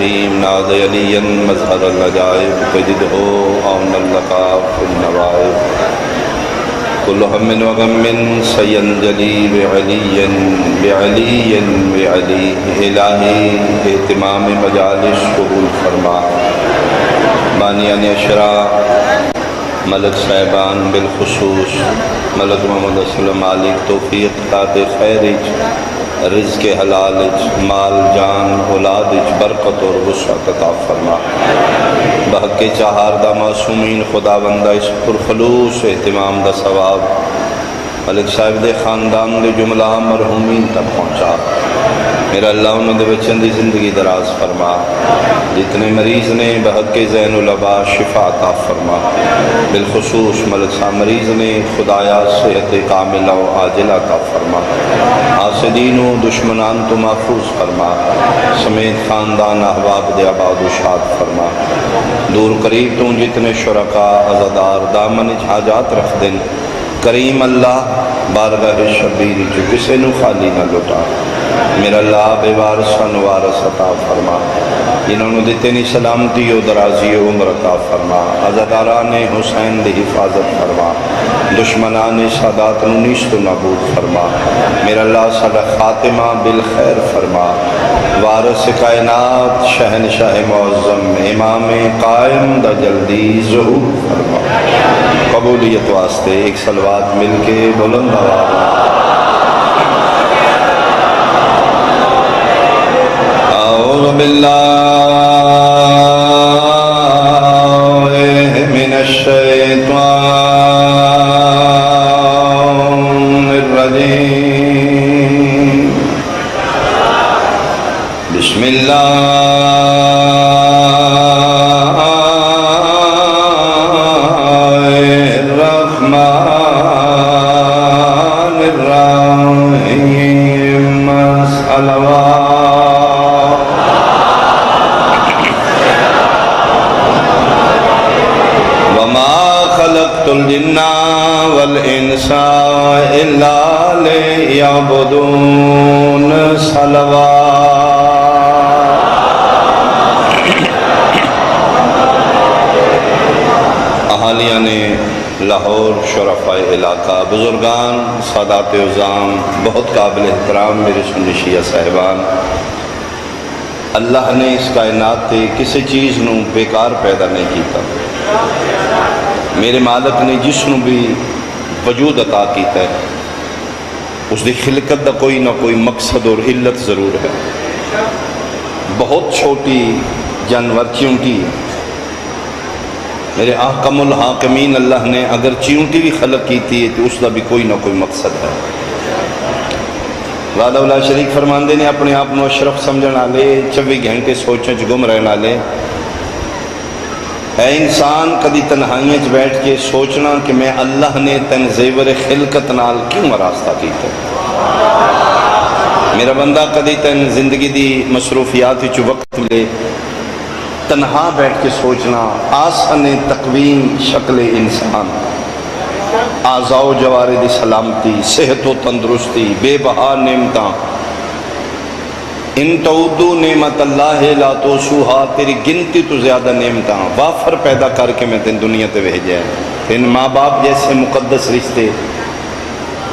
الرحیم ناد علی مظہر العجائب تجدہ عون اللقاء فی النوائب کل ہم وغم سینجلی بعلی بعلی بعلی الہی اہتمام مجالس قبول فرما بانیان اشرا ملک صاحبان بالخصوص ملک محمد اسلم مالک توفیق تات خیرج رزق حلالج مال جان اولادج برکت اور وسعت عطا فرما بحق چہاردہ معصومین خداوندہ اس پرخلوص اہتمام دا ثواب ملک صاحب دے خاندان دے جملہ مرحومین تک پہنچا میرا اللہ انہوں دے بچن دی زندگی دراز فرما جتنے مریض نے بحق زین العبا شفا عطا فرما بالخصوص ملک صاحب مریض نے خدایا صحت کاملہ و عاجلہ عطا فرما حاسدین و دشمنان تو محفوظ فرما سمیت خاندان احباب دے آباد و شاد فرما دور قریب تو جتنے شرکاء عزادار دامن حاجات رکھ دن کریم اللہ بارگاہ شبیر جو کسے نو خالی نہ لٹا میرا اللہ بے وارثاں وارث عطا فرما جنہوں نے دیتے سلامتی و درازی عمر عطا فرما عزاداران حسین دی حفاظت فرما دشمنان سادات نو نیست و نابود فرما میرا اللہ ساڈا خاتمہ بالخیر فرما وارث کائنات شہنشاہ معظم امام قائم دا جلدی ظہور فرما قبولیت واسطے ایک صلوات مل کے بلند آواز اعوذ باللہ من الشیطان الرجیم بسم اللہ الجن والانس الا ليعبدون اہالیہ نے لاہور شرفاء علاقہ بزرگان سادات عظام بہت قابل احترام میرے سنشیہ صاحبان اللہ نے اس کائنات تے کسی چیز نو بیکار پیدا نہیں کیتا میرے مالک نے جس نو بھی وجود عطا کیتا ہے اس دی خلقت دا کوئی نہ کوئی مقصد اور علت ضرور ہے بہت چھوٹی جانور چیونٹی میرے احکم الحاکمین اللہ نے اگر چیونٹی بھی خلق کیتی ہے تو اس دا بھی کوئی نہ کوئی مقصد ہے وعدہ اللہ شریک فرماندے نے اپنے آپ نو اشرف سمجھن والے 24 گھنٹے سوچیں چ گم رہن والے اے انسان کدی تنہائیاں چ بیٹھ کے سوچنا کہ میں اللہ نے تن زیور خلقت نال کیوں راستہ کیتا میرا بندہ کدی تن زندگی دی مصروفیات چ وقت لے تنہا بیٹھ کے سوچنا آسن تقویم شکل انسان اعضاء و جوارح دی سلامتی صحت و تندرستی بے بہا نعمتاں ان تعدو نعمت اللہ لا توسوها تیری گنتی تو زیادہ نعمتاں وافر پیدا کر کے میں تین دنیا تے بھیجا ہے تین ماں باپ جیسے مقدس رشتے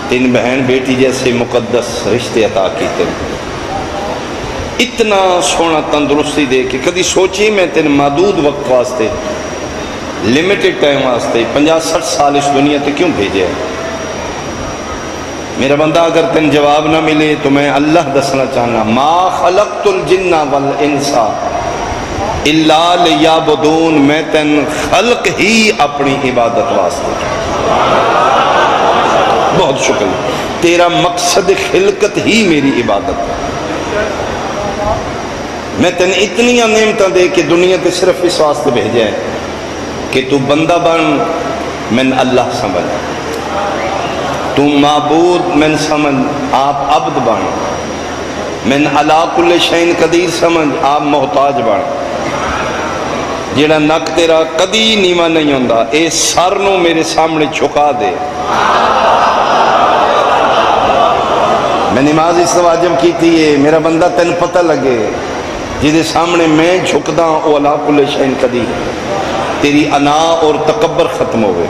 تین بہن بیٹی جیسے مقدس رشتے عطا کیتے اتنا سونا تندرستی دے کہ کدی سوچی میں تین محدود وقت واسطے لمیٹڈ ٹائم واسطے 50-60 سال اس دنیا تے کیوں بھیجے ہے میرا بندہ اگر تین جواب نہ ملے تو میں اللہ دسنا چاہنا ما خلقت الجن والانس الا لیعبدون میں تین خلق ہی اپنی عبادت واسطے بہت شکر تیرا مقصد خلقت ہی میری عبادت میں تین اتنی نعمتیں دے کہ دنیا تے صرف اس واسطے بھیجے ہے کہ تو بندہ بن من اللہ سمجھ تو معبود من سمجھ آپ عبد بن من علا کل شین قدیر سمجھ آپ محتاج بن جیڑا نک تیرا کدی نیما نہیں ہوندا اے سر نو میرے سامنے چھکا دے میں نماز اس واجب کی تھی میرا بندہ تین پتہ لگے جہدے سامنے میں جھکدا او علا کل شیء قدیر، تیری انا اور تکبر ختم ہوئے،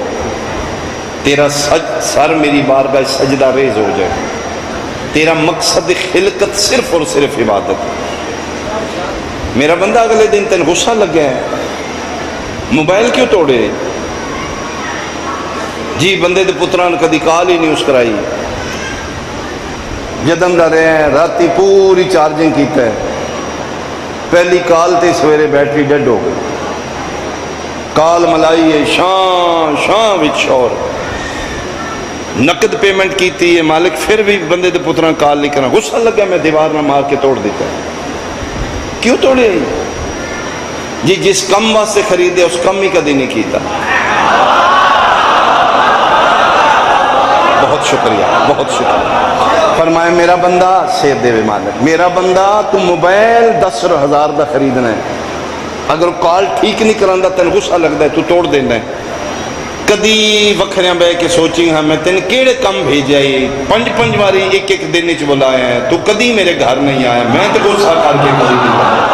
تیرا سر میری بارگاہ سجدہ ریز ہو جائے، تیرا مقصد خلقت صرف اور صرف عبادت ہے۔ میرا بندہ اگلے دن تین غصہ لگ گیا ہے، موبائل کیوں توڑے؟ جی بندے دے پتران کدی کال ہی نہیں اس کرائی، جدم دا رہے ہیں، راتی پوری چارجنگ کیتا ہے، پہلی کال تے سویرے بیٹری ڈیڈ ہو گئی، کال ملائی ہے شان وچ شور، نقد پیمنٹ کیتی ہے مالک، پھر بھی بندے دے پتران کال نہیں کرنا، غصہ لگا میں دیوار نہ مار کے توڑ دیتا ہے۔ کیوں توڑے؟ جی جس کم واسطے خریدے اس کم ہی کدی نہیں کیتا۔ بہت شکریہ، بہت شکریہ۔ فرمائے میرا بندہ سیر دے مالک، میرا بندہ تو موبائل 10,000 دا خریدنا ہے، اگر کال ٹھیک نہیں کراندہ تین غصہ لگتا ہے تو توڑ دینا ہے۔ کدی وکھریاں بے کے سوچی ہاں میں تین کیڑے کم بھیجے آئی، 5 باری ایک دن چ بلایا ہے، تو کدی میرے گھر نہیں آیا، میں تو غصہ کر کے کدی نہیں آیا۔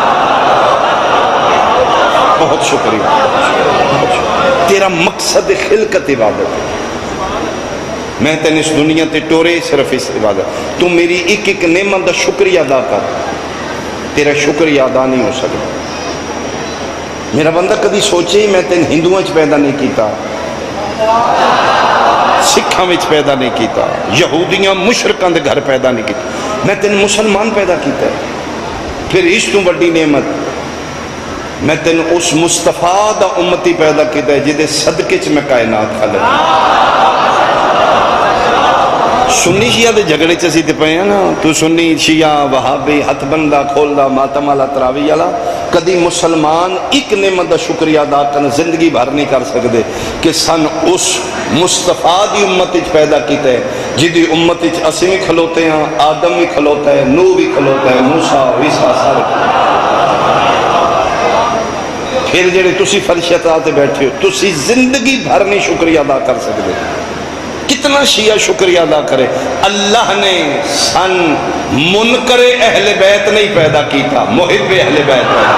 بہت شکریہ، بہت شکریہ۔ تیرا مقصد خلقت عبادت ہے، میں تین اس دنیا تے ٹورے صرف اس عبادت، تو میری ایک نعمت دا شکریہ ادا کر، تیرا شکریہ ادا نہیں ہو سکتا۔ میرا بندہ کدی سوچے میں تین ہندوؤں چ پیدا نہیں کیتا، سکھاں وچ پیدا نہیں کیتا، یہودیاں مشرکاں دے گھر پیدا نہیں کیتا، میں تین مسلمان پیدا کیتا ہے۔ پھر اس تو بڑی نعمت میں تین اس مصطفیٰ دا امتی پیدا کیتا ہے جدے صدقے چ میں کائنات خلق۔ سنی شیعہ دے جھگڑے چ اسی تے پئے ہیں نا، تو سنی شیعہ وہابی ہتھ بندہ کھولدا ماتم والا تراوی والا، کدی مسلمان ایک نعمت دا شکریہ ادا کرنا زندگی بھر نہیں کر سکتے کہ سن اس مصطفیٰ دی امت وچ پیدا کیتا ہے جدی امت وچ اسی بھی کھلوتے ہیں، آدم بھی کھلوتا ہے، نوح بھی کھلوتا ہے، موسیٰ عیسیٰ سارے۔ پھر جڑے تسی فرشتہ تے بیٹھے ہو، تسی زندگی بھر نہیں شکریہ ادا کر سکتے۔ کتنا شیعہ شکریہ ادا کرے، اللہ نے سن منکر اہل بیت نہیں پیدا کیتا، محب اہل بیت پیدا۔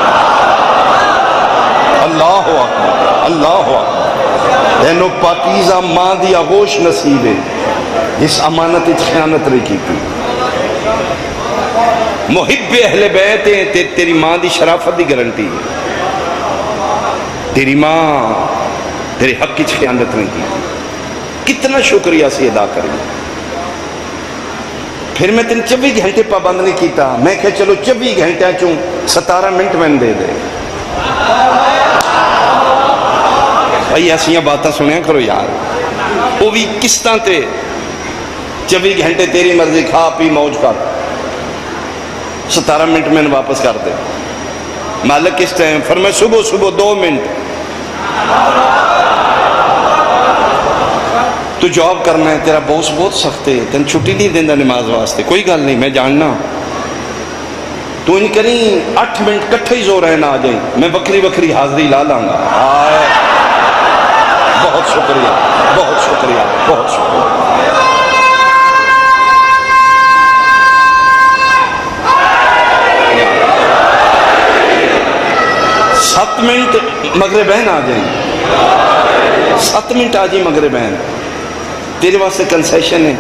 اللہ اکبر، اللہ اکبر۔ اینو پاکیزہ ماں دی آغوش نصیب ہے جس امانت خیانت نہیں کیتی۔ محب اہل بیت ہے، تیری ماں دی شرافت دی گارنٹی ہے، تیری ماں تیرے حق کی خیانت نہیں کی۔ کتنا شکریہ سے ادا کریں۔ پھر میں تین 24 گھنٹے پابند نہیں کیتا، میں کہا چلو 24 گھنٹے چوں 17 منٹ میں دے دے۔ بھائی ایسیاں باتاں سنیا کرو یار، وہ بھی قسطاں تے 24 گھنٹے تیری مرضی، کھا پی موج کر، 17 منٹ میں واپس کر دے۔ مالک کس ٹائم؟ فرمائے صبح 2 منٹ تو جاب کرنا ہے، تیرا باس بہت سخت ہے، تین چھٹی نہیں دینا نماز واسطے، کوئی گل نہیں، میں جاننا، تو ان کریں 8 منٹ کٹھے ہی زور ہے نہ آ جائیں، میں بکری حاضری لا لاں گا۔ بہت شکریہ، بہت شکریہ، بہت شکریہ۔ 7 منٹ مغربین آ جائیں، 7 منٹ آ جائیں مغربین، تیرے واسطے کنسیشن ہے،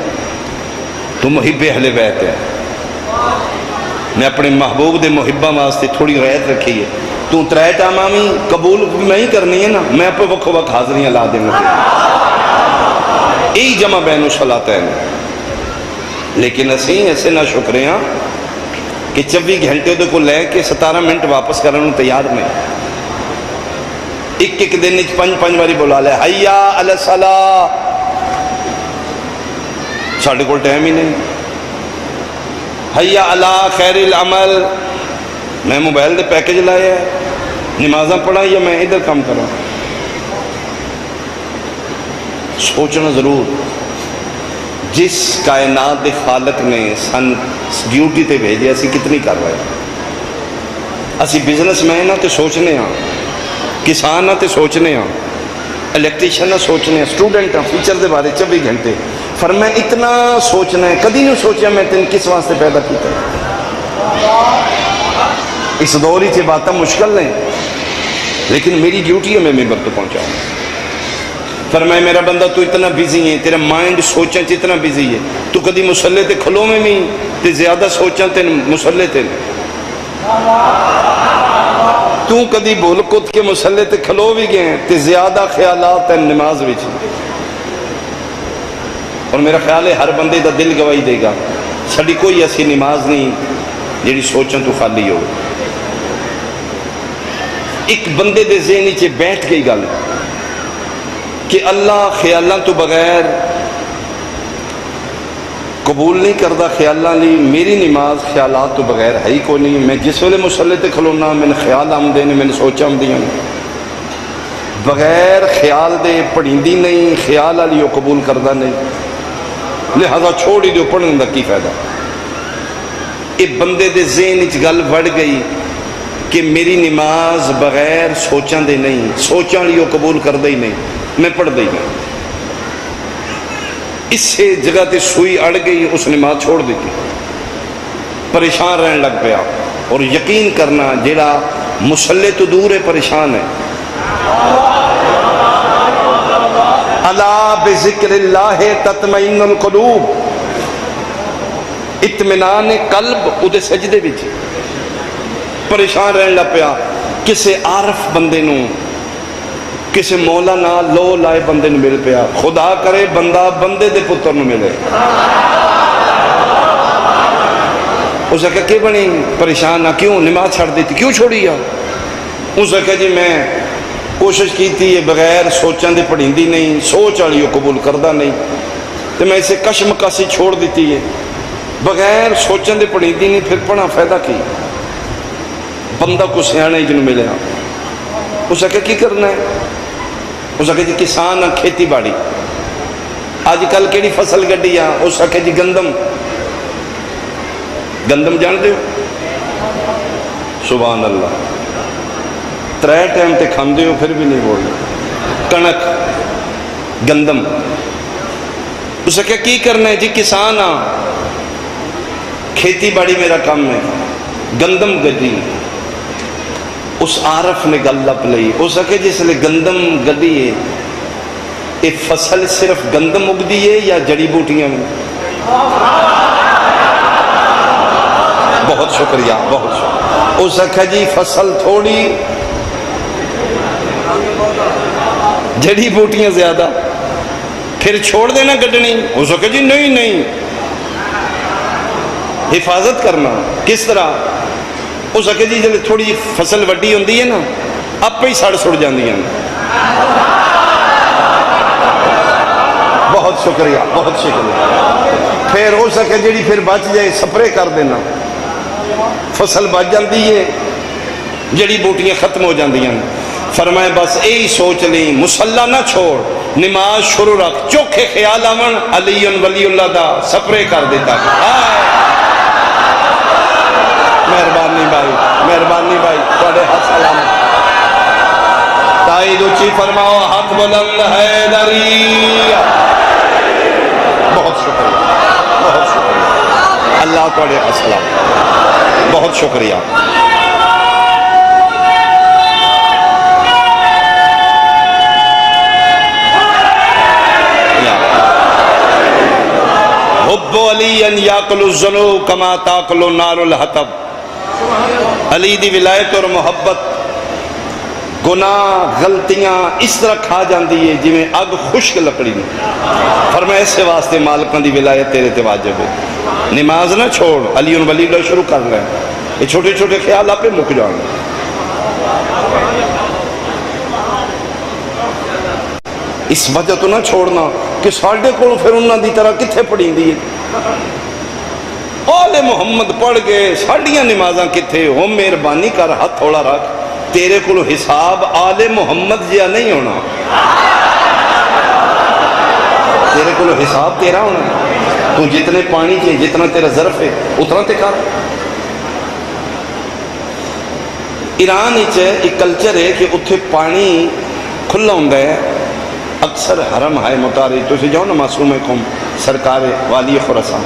تو محب اہل بیت ہے، میں اپنے محبوب دے محبہ واسطے تھوڑی رعایت رکھی ہے، تو 3 ٹائم قبول میں ہی کرنی ہے نا، میں اپنے وقت وقت حاضریاں لا دیں گا، یہی جمع بین و صلاتین۔ لیکن اسی ایسے نہ شکریہ کہ 24 گھنٹے دے کو لے کے 17 منٹ واپس کرنے تیار نہیں، ایک دن 5 باری بلا لے، حیا علی الصلاۃ، ساڑھے کو ٹائم ہی نہیں، حیا علی خیر العمل، میں موبائل دے پیکج لایا ہے، نمازاں پڑھا یا میں ادھر کام کروں؟ سوچنا ضرور، جس کائنات دے خالق نے سن ڈیوٹی تے بھیجے اسی کتنی کر رہے ہیں؟ اسی بزنس مین ہاں تے سوچنے ہاں، کسان ہاں تے سوچنے ہاں، الیکٹریشن ہاں سوچنے ہاں، سٹوڈنٹ ہاں فیوچر دے بارے 24 گھنٹے۔ فرمایا اتنا سوچنا ہے، کدی نہیں سوچیا میں تین کس واسطے پیدا کیتا ہے؟ اس دور ہی سے باتیں مشکل نہیں، لیکن میری ڈیوٹی ہے میں ممبر تو پہنچاؤں۔ فرمایا میرا بندہ تو اتنا بزی ہے، تیرا مائنڈ سوچاں اتنا بزی ہے، تو کدی مسلے تے کھلو میں بھی تے زیادہ سوچاں تے مسلے تے تو کدی بھول کت کے مسلے تے کھلو بھی گئے تے زیادہ خیالات ہیں نماز وچ۔ اور میرا خیال ہے ہر بندے دا دل گواہی دے گا، ساڈی کوئی ایسی نماز نہیں جیڑی سوچاں تو خالی ہو۔ ایک بندے دے ذہن وچ بیٹھ گئی گل کہ اللہ خیالاں تو بغیر قبول نہیں کردا، خیالاں لی میری نماز خیالات تو بغیر ہے ہی کوئی نہیں۔ میں جس ویلے مصلی تے کھلونا میں نے خیال آمدے نے، میں نے سوچاں آمدیاں نے، بغیر خیال دے پڑھیندی نہیں، خیال والی وہ قبول کردا نہیں، لہذا چھوڑ ہی دیو، پڑھنے دا کی فائدہ۔ یہ بندے دے ذہن وچ گل وڑ گئی کہ میری نماز بغیر سوچاں دے نہیں، سوچاں والی وہ قبول کردا ہی نہیں، میں پڑھ دے نہیں۔ اس سے جگہ تے سوئی اڑ گئی، اس نماز چھوڑ دیتی، پریشان رہن لگ پیا۔ اور یقین کرنا جیڑا مصلی تو دور ہے پریشان ہے۔ الا بذکر اللہ تطمئن القلوب، اطمینان قلب اودے سجدے وچ۔ پریشان رہن لگ پیا، کسے عارف بندے نو، کسے مولا نہ لو لائے بندے نو مل پیا، خدا کرے بندہ بندے دے پتر نو ملے۔ اس نے کہا کہ بنی پریشان نہ کیوں، نماز چھڑ دیتی، کیوں چھوڑی آ؟ اس نے کہا جی میں کوشش کی تھی بغیر سوچاں دے پڑھیندی نہیں، سوچ والی وہ قبول کردہ نہیں، تو میں اسے کشمکشی چھوڑ دیتی ہے، بغیر سوچاں دے پڑھیندی نہیں، پھر پڑھا فائدہ کی؟ بندہ کو سیانے جنہوں ملے ہاں۔ اس نے کہا کی کرنا ہے؟ اس نے کہا جی کسان کھیتی باڑی، آج کل کیڑی فصل گڈی آ؟ اس نے کہا جی گندم۔ گندم جان دے ہو؟ سبحان اللہ، 3 ٹائم تے کھاندے ہو پھر بھی نہیں بول رہے۔ کنک گندم۔ اس نے کہا کی کرنا ہے؟ جی کسان آ، کھیتی باڑی میرا کام ہے، گندم گڈی۔ اس عارف نے گل لپ لئی، اس نے کہا جس لئے گندم گڈی ہے، یہ فصل صرف گندم اگدی ہے یا جڑی بوٹیاں میں؟ بہت شکریہ، بہت شکریہ۔ اس نے کہا جی فصل تھوڑی، جڑی بوٹیاں زیادہ، پھر چھوڑ دینا گڈنی؟ اس نے کہا جی نہیں نہیں، حفاظت کرنا۔ کس طرح؟ اس نے کہا جی جب تھوڑی فصل وڈی ہوندی ہے نا، آپ ہی سڑ سڑ جاندی ہیں۔ بہت شکریہ، بہت شکریہ۔ پھر ہو سکے جیڑی پھر بچ جائے سپرے کر دینا، فصل بچ جاندی ہے، جڑی بوٹیاں ختم ہو جاندی ہیں۔ فرمائے بس یہی سوچ لیں، مصلی نہ چھوڑ، نماز شروع رکھ، چوکھے خیال آون علی ولی اللہ دا سپرے کر دیتا۔ مہربانی بھائی، مہربانی بھائی، تھوڑے ہاتھ سلام۔ تائید اچھی فرماؤ، ہاتھ بلند حیدری۔ بہت شکریہ، بہت شکریہ، اللہ تھوڑے ہاتھ سلام، بہت شکریہ۔ حب علی یاکل الذنوب کما تاکل نار الحطب۔ علی دی ولایت اور محبت گناہ غلطیاں اس طرح کھا جاندی ہے جی میں اگ خشک لکڑی نے۔ فرمایا اس واسطے مالکاں دی ولایت تیرے تے واجب ہے، نماز نہ چھوڑ، علی ولی اللہ شروع کر لیں، یہ چھوٹے چھوٹے خیال آپ پہ مک جان۔ اس وجہ تو نہ چھوڑنا کہ ساڑھے کو پھر انہاں دی طرح کتھے پڑھیں دی ہے، آل محمد پڑھ گئے، ساڑھیاں نمازاں کتھے ہو؟ مہربانی کر ہاتھ تھوڑا رکھ، تیرے کو حساب آل محمد جیا نہیں ہونا، تیرے کو حساب تیرا ہونا، تو جتنے پانی کے جتنا تیرا ظرف ہے اتنا تے کر۔ ایران ایک کلچر ہے کہ اتھے پانی کھلا ہوندہ ہے، اکثر حرم ہے مطاری، تو اسے جاؤ نا معصوم قوم سرکار والی خراسان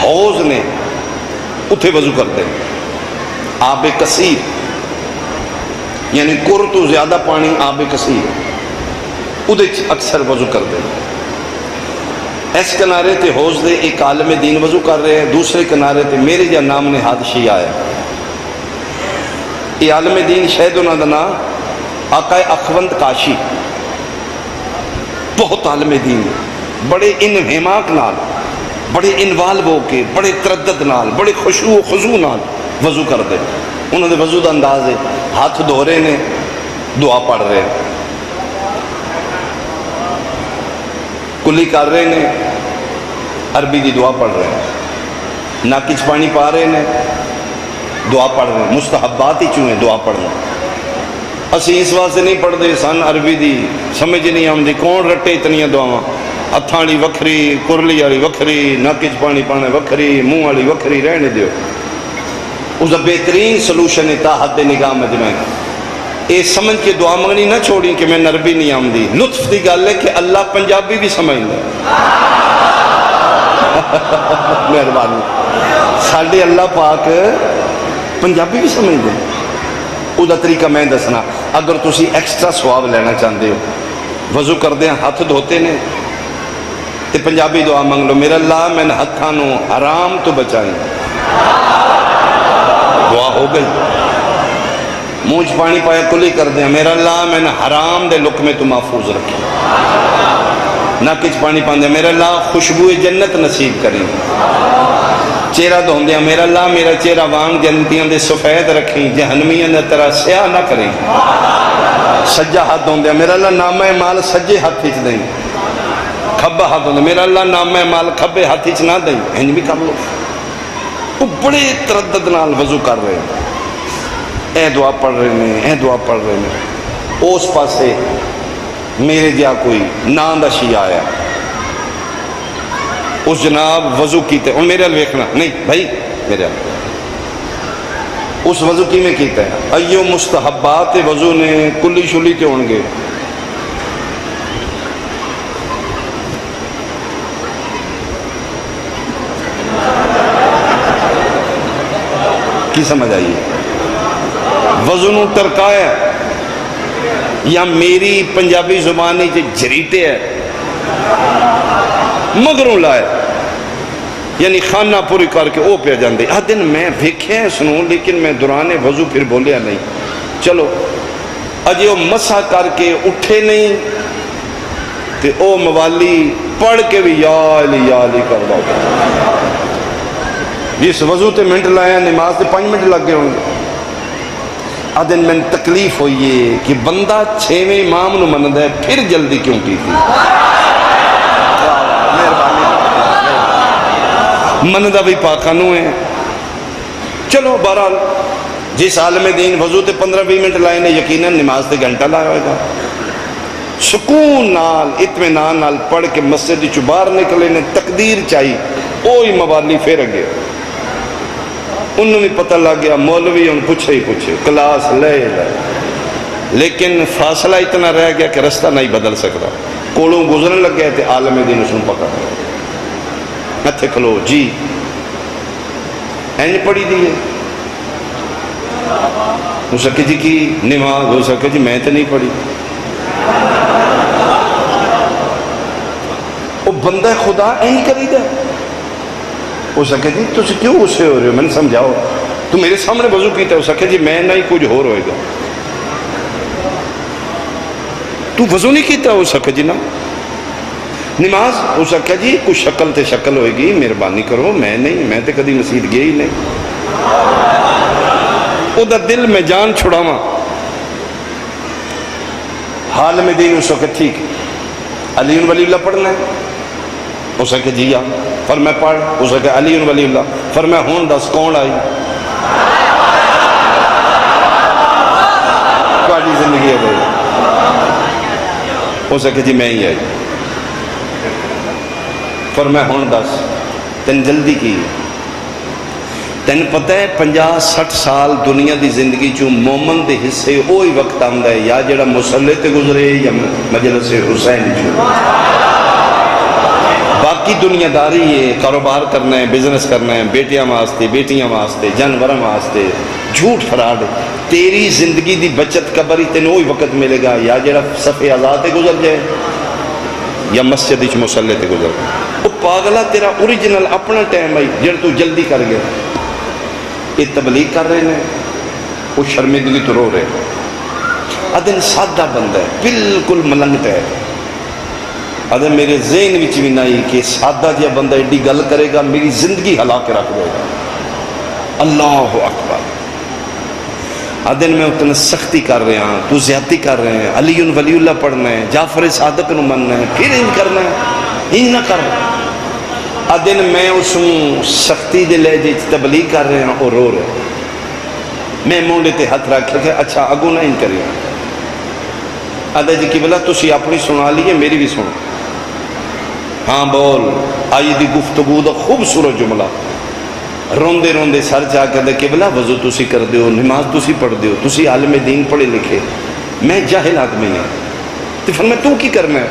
حوض نے اتھے وضو کرتے ہیں، آب کثیر، یعنی کر تو زیادہ پانی آب کثیر، ادھے اکثر وضو کرتے ہیں۔ اس کنارے تے حوض دے ایک عالم دین وضو کر رہے ہیں، دوسرے کنارے تے میرے جا نام نے ہاتھ شیعہ ہے۔ یہ عالم دین شاید انہوں کا نام آقا اخوند کاشی، بہت عالم دین، بڑے انہماک نال، بڑے انوالو ہو کے، بڑے تردد نال، بڑے خشوع و خضوع نال وضو کرتے ہیں۔ انہوں نے وضو دا انداز ہے، ہاتھ دھو رہے نے، دعا پڑھ رہے ہیں، کلی کر رہے نے، عربی دی دعا پڑھ رہے ہیں، ناکچ پانی پا رہے نے، دعا پڑھ رہے ہیں، مستحبات ہی چوئیں دعا پڑھنا۔ اسی اس واسطے نہیں پڑھتے سن عربی دی سمجھ نہیں آمدی، کون رٹے اتنی دعاواں، ہتھاں والی وکھری، کرلی والی وکھری، ناکچ پانی پانے وکھری، منہ والی وکھری، رہنے دیو۔ اس کا بہترین سلوشن ہے تا حد نگاہ مجمع، یہ سمجھ کے دعا منگنی نہ چھوڑی کہ میں عربی نہیں آمدی۔ لطف دی گل ہے کہ اللہ پنجابی بھی سمجھ لے، مہربانی، ساڈے اللہ پاک پنجابی بھی سمجھ دیں۔ وہ طریقہ میں دسنا، اگر تسی ایکسٹرا سواب لینا چاہتے ہو، وضو کردے ہیں ہاتھ دھوتے نے تے پنجابی دعا منگ لو، میرا اللہ میں نے ہتھاں نو حرام تو بچائیں، دعا ہو گئی۔ منہ چ پانی پایا کلی کر دیا، میرا اللہ میں نے حرام دے لقمے تو محفوظ رکھے، ناکچ پانی پاندیا، میرا اللہ خوشبو جنت نصیب کریں، چہرہ دھوندیا، میرا اللہ میرا چہرہ وانگ جنتیاں دے سفید رکھیں، جہنمیاں دے طرح سیاہ نہ کریں، سجا ہاتھ دھوندیا، میرا اللہ نامہ مال سجے ہاتھ ہچ دیں، کھبا ہاتھ دھوندیا، میرا اللہ نامہ مال کھبے ہاتھ ہچ نہ دیں، ہنج بھی کر لو۔ وہ بڑے تردد نال وضو کر رہے ہیں، اے دعا پڑھ رہے ہیں، اے دعا پڑھ رہے ہیں۔ اس پاسے میرے جا کوئی نام دا شیعہ آیا، اس جناب وضو کیتے، اور میرے حال ویکھنا نہیں بھائی، میرے حال اس وضو کی میں کیتا ہے، ایو مستحبات وضو نے کلی شلی تے ہونگے، کی سمجھ آئیے؟ وضو نو ترکایا یا میری پنجابی زبانی جریتے ہے مگروں لائے، یعنی خانہ پوری کر کے او پہ جاندے۔ آ دن میں بھیکھے ہیں سنوں، لیکن میں درانے وضو پھر بولیا نہیں۔ چلو اجے او مسا کر کے اٹھے نہیں تے او موالی پڑھ کے بھی یا علی کر دو، جس وضو تے منٹ لائے نماز تے 5 منٹ لگ گئے ہوں گے۔ آدھن میں تکلیف ہوئی ہے کہ بندہ 6ویں امام نو مندہ ہے، پھر جلدی کیوں کی تھی؟ مندہ بھی پاکانو ہے۔ چلو بہرحال جس عالم دین وضو تے 15-20 منٹ لائے نے، یقیناً نماز تے گھنٹہ لائے ہوئے گا۔ سکون نال اطمینان نال پڑھ کے مسجد چو باہر نکلے نے، تقدیر چاہی اوہی موالی پھر گئے، انہوں بھی پتہ لگ گیا مولوی ان پوچھے ہی پوچھے، کلاس لے لے، لیکن فاصلہ اتنا رہ گیا کہ رستہ نہیں بدل سکتا۔ کوڑوں گزرن لگ گئے تھے، عالم دین اس نے پکڑا، ہتھے کھلو جی اینج پڑھی دی ہے، ہو سکے جی کی نماز، ہو سکے جی میں تو نہیں پڑھی۔ وہ بندہ خدا اینج کری دے، ہو سکے جی تو کیوں غصے ہو رہے ہو، میں نے سمجھاؤ، تو میرے سامنے وضو کیتا، ہو سکے جی میں نہیں کچھ ہو رہے گا، تو وضو نہیں کیتا، ہو سکے جی نا نماز، ہو سکے جی کچھ شکل تے شکل ہوئے گی، مہربانی کرو، میں نہیں، میں تے کدی مسجد گیا ہی نہیں۔ او دا دل میں جان چھڑاواں، حال میں دین ہو سکے ٹھیک علی ولی اللہ پڑھنا ہے، ہو سکے جی آ فرمائے پڑھ، ہو سکے علی ولی اللہ فرمائے ہون دس کون آئی تھوڑی زندگی ہے بھائی، ہو سکے جی میں ہی آئی، فرمائے ہون دس تین جلدی کی، تین پتہ ہے 50-60 سال دنیا دی زندگی چوں مومن دے حصے وہی وقت آمدہ ہے یا جڑا مسلح تے گزرے یا مجلس حسین چوں، باقی باقی دنیا داری ہے، کاروبار کرنا ہے، بزنس کرنا ہے، بیٹیاں واسطے، بیٹیاں واسطے، جانوراں واسطے، جھوٹ فراڈ، تیری زندگی دی بچت قبر تینوں وہی وقت ملے گا یا جڑا صفحے آزاد گزر جائے یا مسجد وچ مصلی تے گزر جائے۔ وہ پاگلا تیرا اوریجنل اپنا ٹائم آئی جڑا تو جلدی کر گیا۔ یہ تبلیغ کر رہے ہیں، وہ شرمندگی تو رو رہے ادن سادہ بندہ ہے، بالکل ملنگٹ ہے۔ ادن میرے ذہن وچ بھی نہیں کہ سادہ جہا بندہ ایڈی گل کرے گا میری زندگی ہلا کے رکھ دے گا۔ اللہ اکبر۔ ادن میں اتنا سختی کر رہا ہوں، تو زیادتی کر رہے ہیں، علی ولی اللہ پڑھنا ہے، جعفر صادق نو مننا ہے، پھر ان کرنا ہے، ان نہ کر۔ ادن میں اس سختی دے لہجے تبلیغ کر رہے ہیں اور رو رہے، میں مونڈے تے ہاتھ رکھ کے اچھا اگوں نہ ان کریے۔ آدھا جی قبلہ تسی اپنی سنا لیے، میری بھی سنو۔ ہاں بول۔ آئی دی گفتگو دا خوبصورت جملہ، روندے روندے سر جا کے دے قبلہ وضو تسی کر دیو، نماز تسی پڑھ دیو، تسی عالم دین پڑھے لکھے، میں جاہل آدمی نہیں۔ تو فرمایا تو کی کرنا ہے؟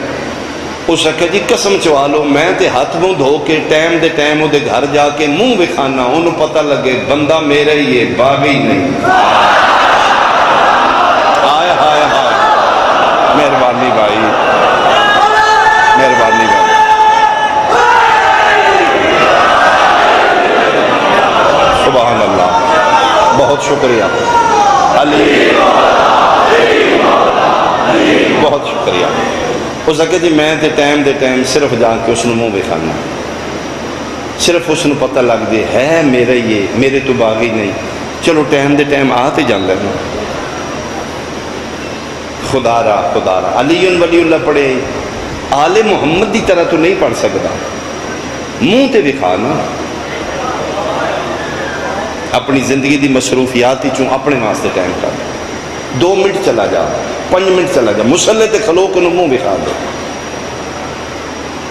اس نے کہا جی قسم چوا لو میں تے ہاتھ منہ دھو کے ٹائم دے ٹائم دے گھر جا کے منہ بکھانا، انہوں پتہ لگے بندہ میرا ہی ہے، باغی نہیں۔ آئے ہائے ہائے، مہربانی بھائی، مہربانی بھائی، سبحان اللہ، بہت شکریہ علی، بہت شکریہ۔ اس نے جی میں تے ٹائم دے ٹائم صرف جا کے اس نے منہ بکھانا، صرف اس نے پتہ لگ دے ہے میرا ہی، میرے تو باغی نہیں، چلو ٹائم دے ٹائم آتے جان لینا۔ خدا را علی ولی اللہ پڑھے، آل محمد دی طرح تو نہیں پڑھ سکتا، منہ تے بکھا نا، اپنی زندگی دی مصروفیات ہی چوں اپنے واسطے ٹائم کر، 2 منٹ چلا جا، 5 منٹ چلا جا، مصلی تے کھلو کے منہ بکھا دو،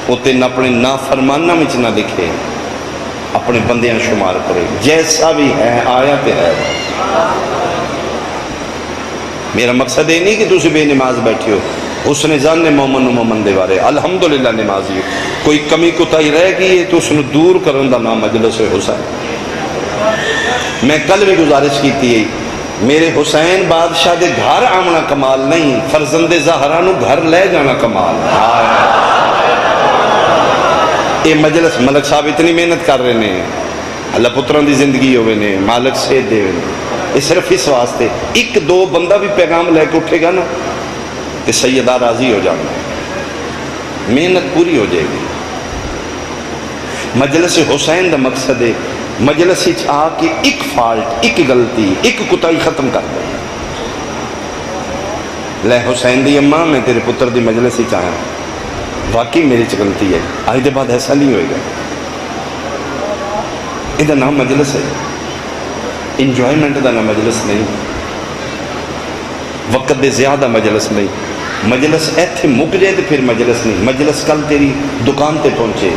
وہ تین اپنے نافرمانہ میں نہ لکھے، اپنے بندیاں شمار کرے، جیسا بھی ہے آیا تے ہے۔ میرا مقصد یہ نہیں کہ تسی بے نماز بیٹھے ہو، حسن ظن مومن و مومن دے بارے الحمدللہ نمازی، کوئی کمی کوتاہی رہ گئی ہے تو اس نے دور کرن دا نام مجلس حسین۔ میں کل بھی گزارش کی تھی، میرے حسین بادشاہ دے گھر آمنا کمال نہیں، فرزند زہرا نو گھر لے جانا کمال۔ یہ مجلس ملک صاحب اتنی محنت کر رہے ہیں، اللہ پتران دی زندگی ہوئے نے، مالک سے دے یہ صرف اس واسطے 1-2 بندہ بھی پیغام لے کے اٹھے گا نا کہ سیدہ راضی ہو جانا، محنت پوری ہو جائے گی۔ مجلس حسین دا مقصد ہے مجلس آ کے ایک فالٹ، ایک غلطی، ایک کتائی ختم کر دے، لے حسین دی اماں میں تیرے پتر دی مجلس آیا، واقعی میری غلطی ہے، آج دے بعد ایسا نہیں ہوئے گا۔ یہ نام مجلس ہے، انجوائمنٹ دا نام مجلس نہیں، وقت دے زیادہ مجلس نہیں، مجلس ایتھے مک جائے تو پھر مجلس نہیں، مجلس کل تیری دکان تے پہنچے،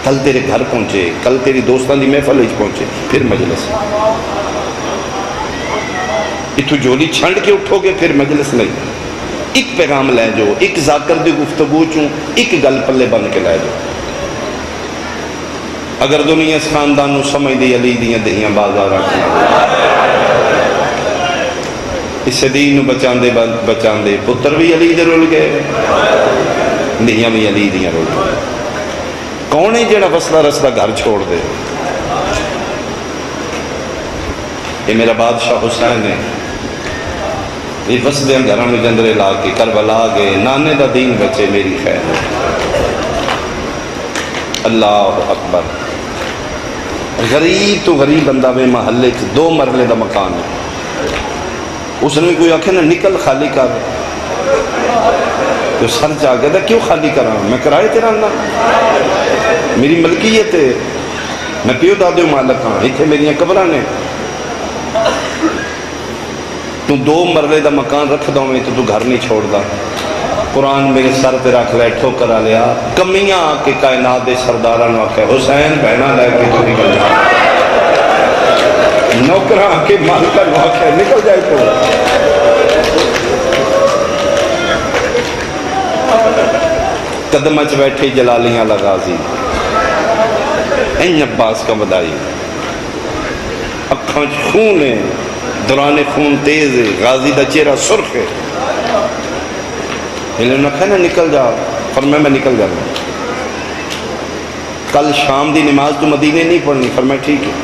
کل تیرے گھر پہنچے، کل تیری دوستان دی محفل وچ پہنچے، پھر مجلس۔ اتھو جولی چھنڈ کے اٹھو گے پھر مجلس نہیں۔ ایک پیغام لے جو، ایک ذاکر دی گفتگو چوں ایک گل پلے بن کے لے جو۔ اگر دنیا اس خاندان نو سمجھ دی علی دیاں دہیاں بازار رکھنا، اس دین نو بچان دے پتر بھی علی دے رول گئے، دہیاں بھی علی دیاں رول گئے۔ کون ہے جڑا وصلہ رسلہ گھر چھوڑ دے؟ یہ میرا بادشاہ حسین ہے، یہ وسدیاں گھراں میں جندرے لا کے کربلا گئے، نانے دا دین بچے میری خیر۔ اللہ اکبر۔ غریب تو غریب بندہ میں محلے 2 مرلے دا مکان ہے، اس نے کوئی آکھے نا نکل خالی کر، تو سر چاہ گیا تھا کیوں خالی کراں، میں کرائے تیرا نا، میری ملکیت ہے، میں پیو دادے مالک ہاں، اتھے میری قبراں نے، تو 2 مرلے دا مکان رکھ دوں میں تو گھر نہیں چھوڑ دا۔ قرآن میرے سر پہ رکھ لے ٹھوکر آ لیا، کمیاں آ کے کائنات دے سرداراں نو آکھے حسین بہنا لے کے تو نکل جائے، نوکراں آ کے مالکاں نو آکھے نکل جائے تو۔ قدمہ چ بیٹھے جلالیاں غازی، این عباس کا بدائی اکھاں خون ہے، دوران خون تیز ہے، غازی دا چہرہ سرخ ہے. انہوں نے کہا نا نکل جا، فرمایا میں نکل جانا، کل شام دی نماز تو مدینے نہیں پڑھنی. فرمایا ٹھیک ہے.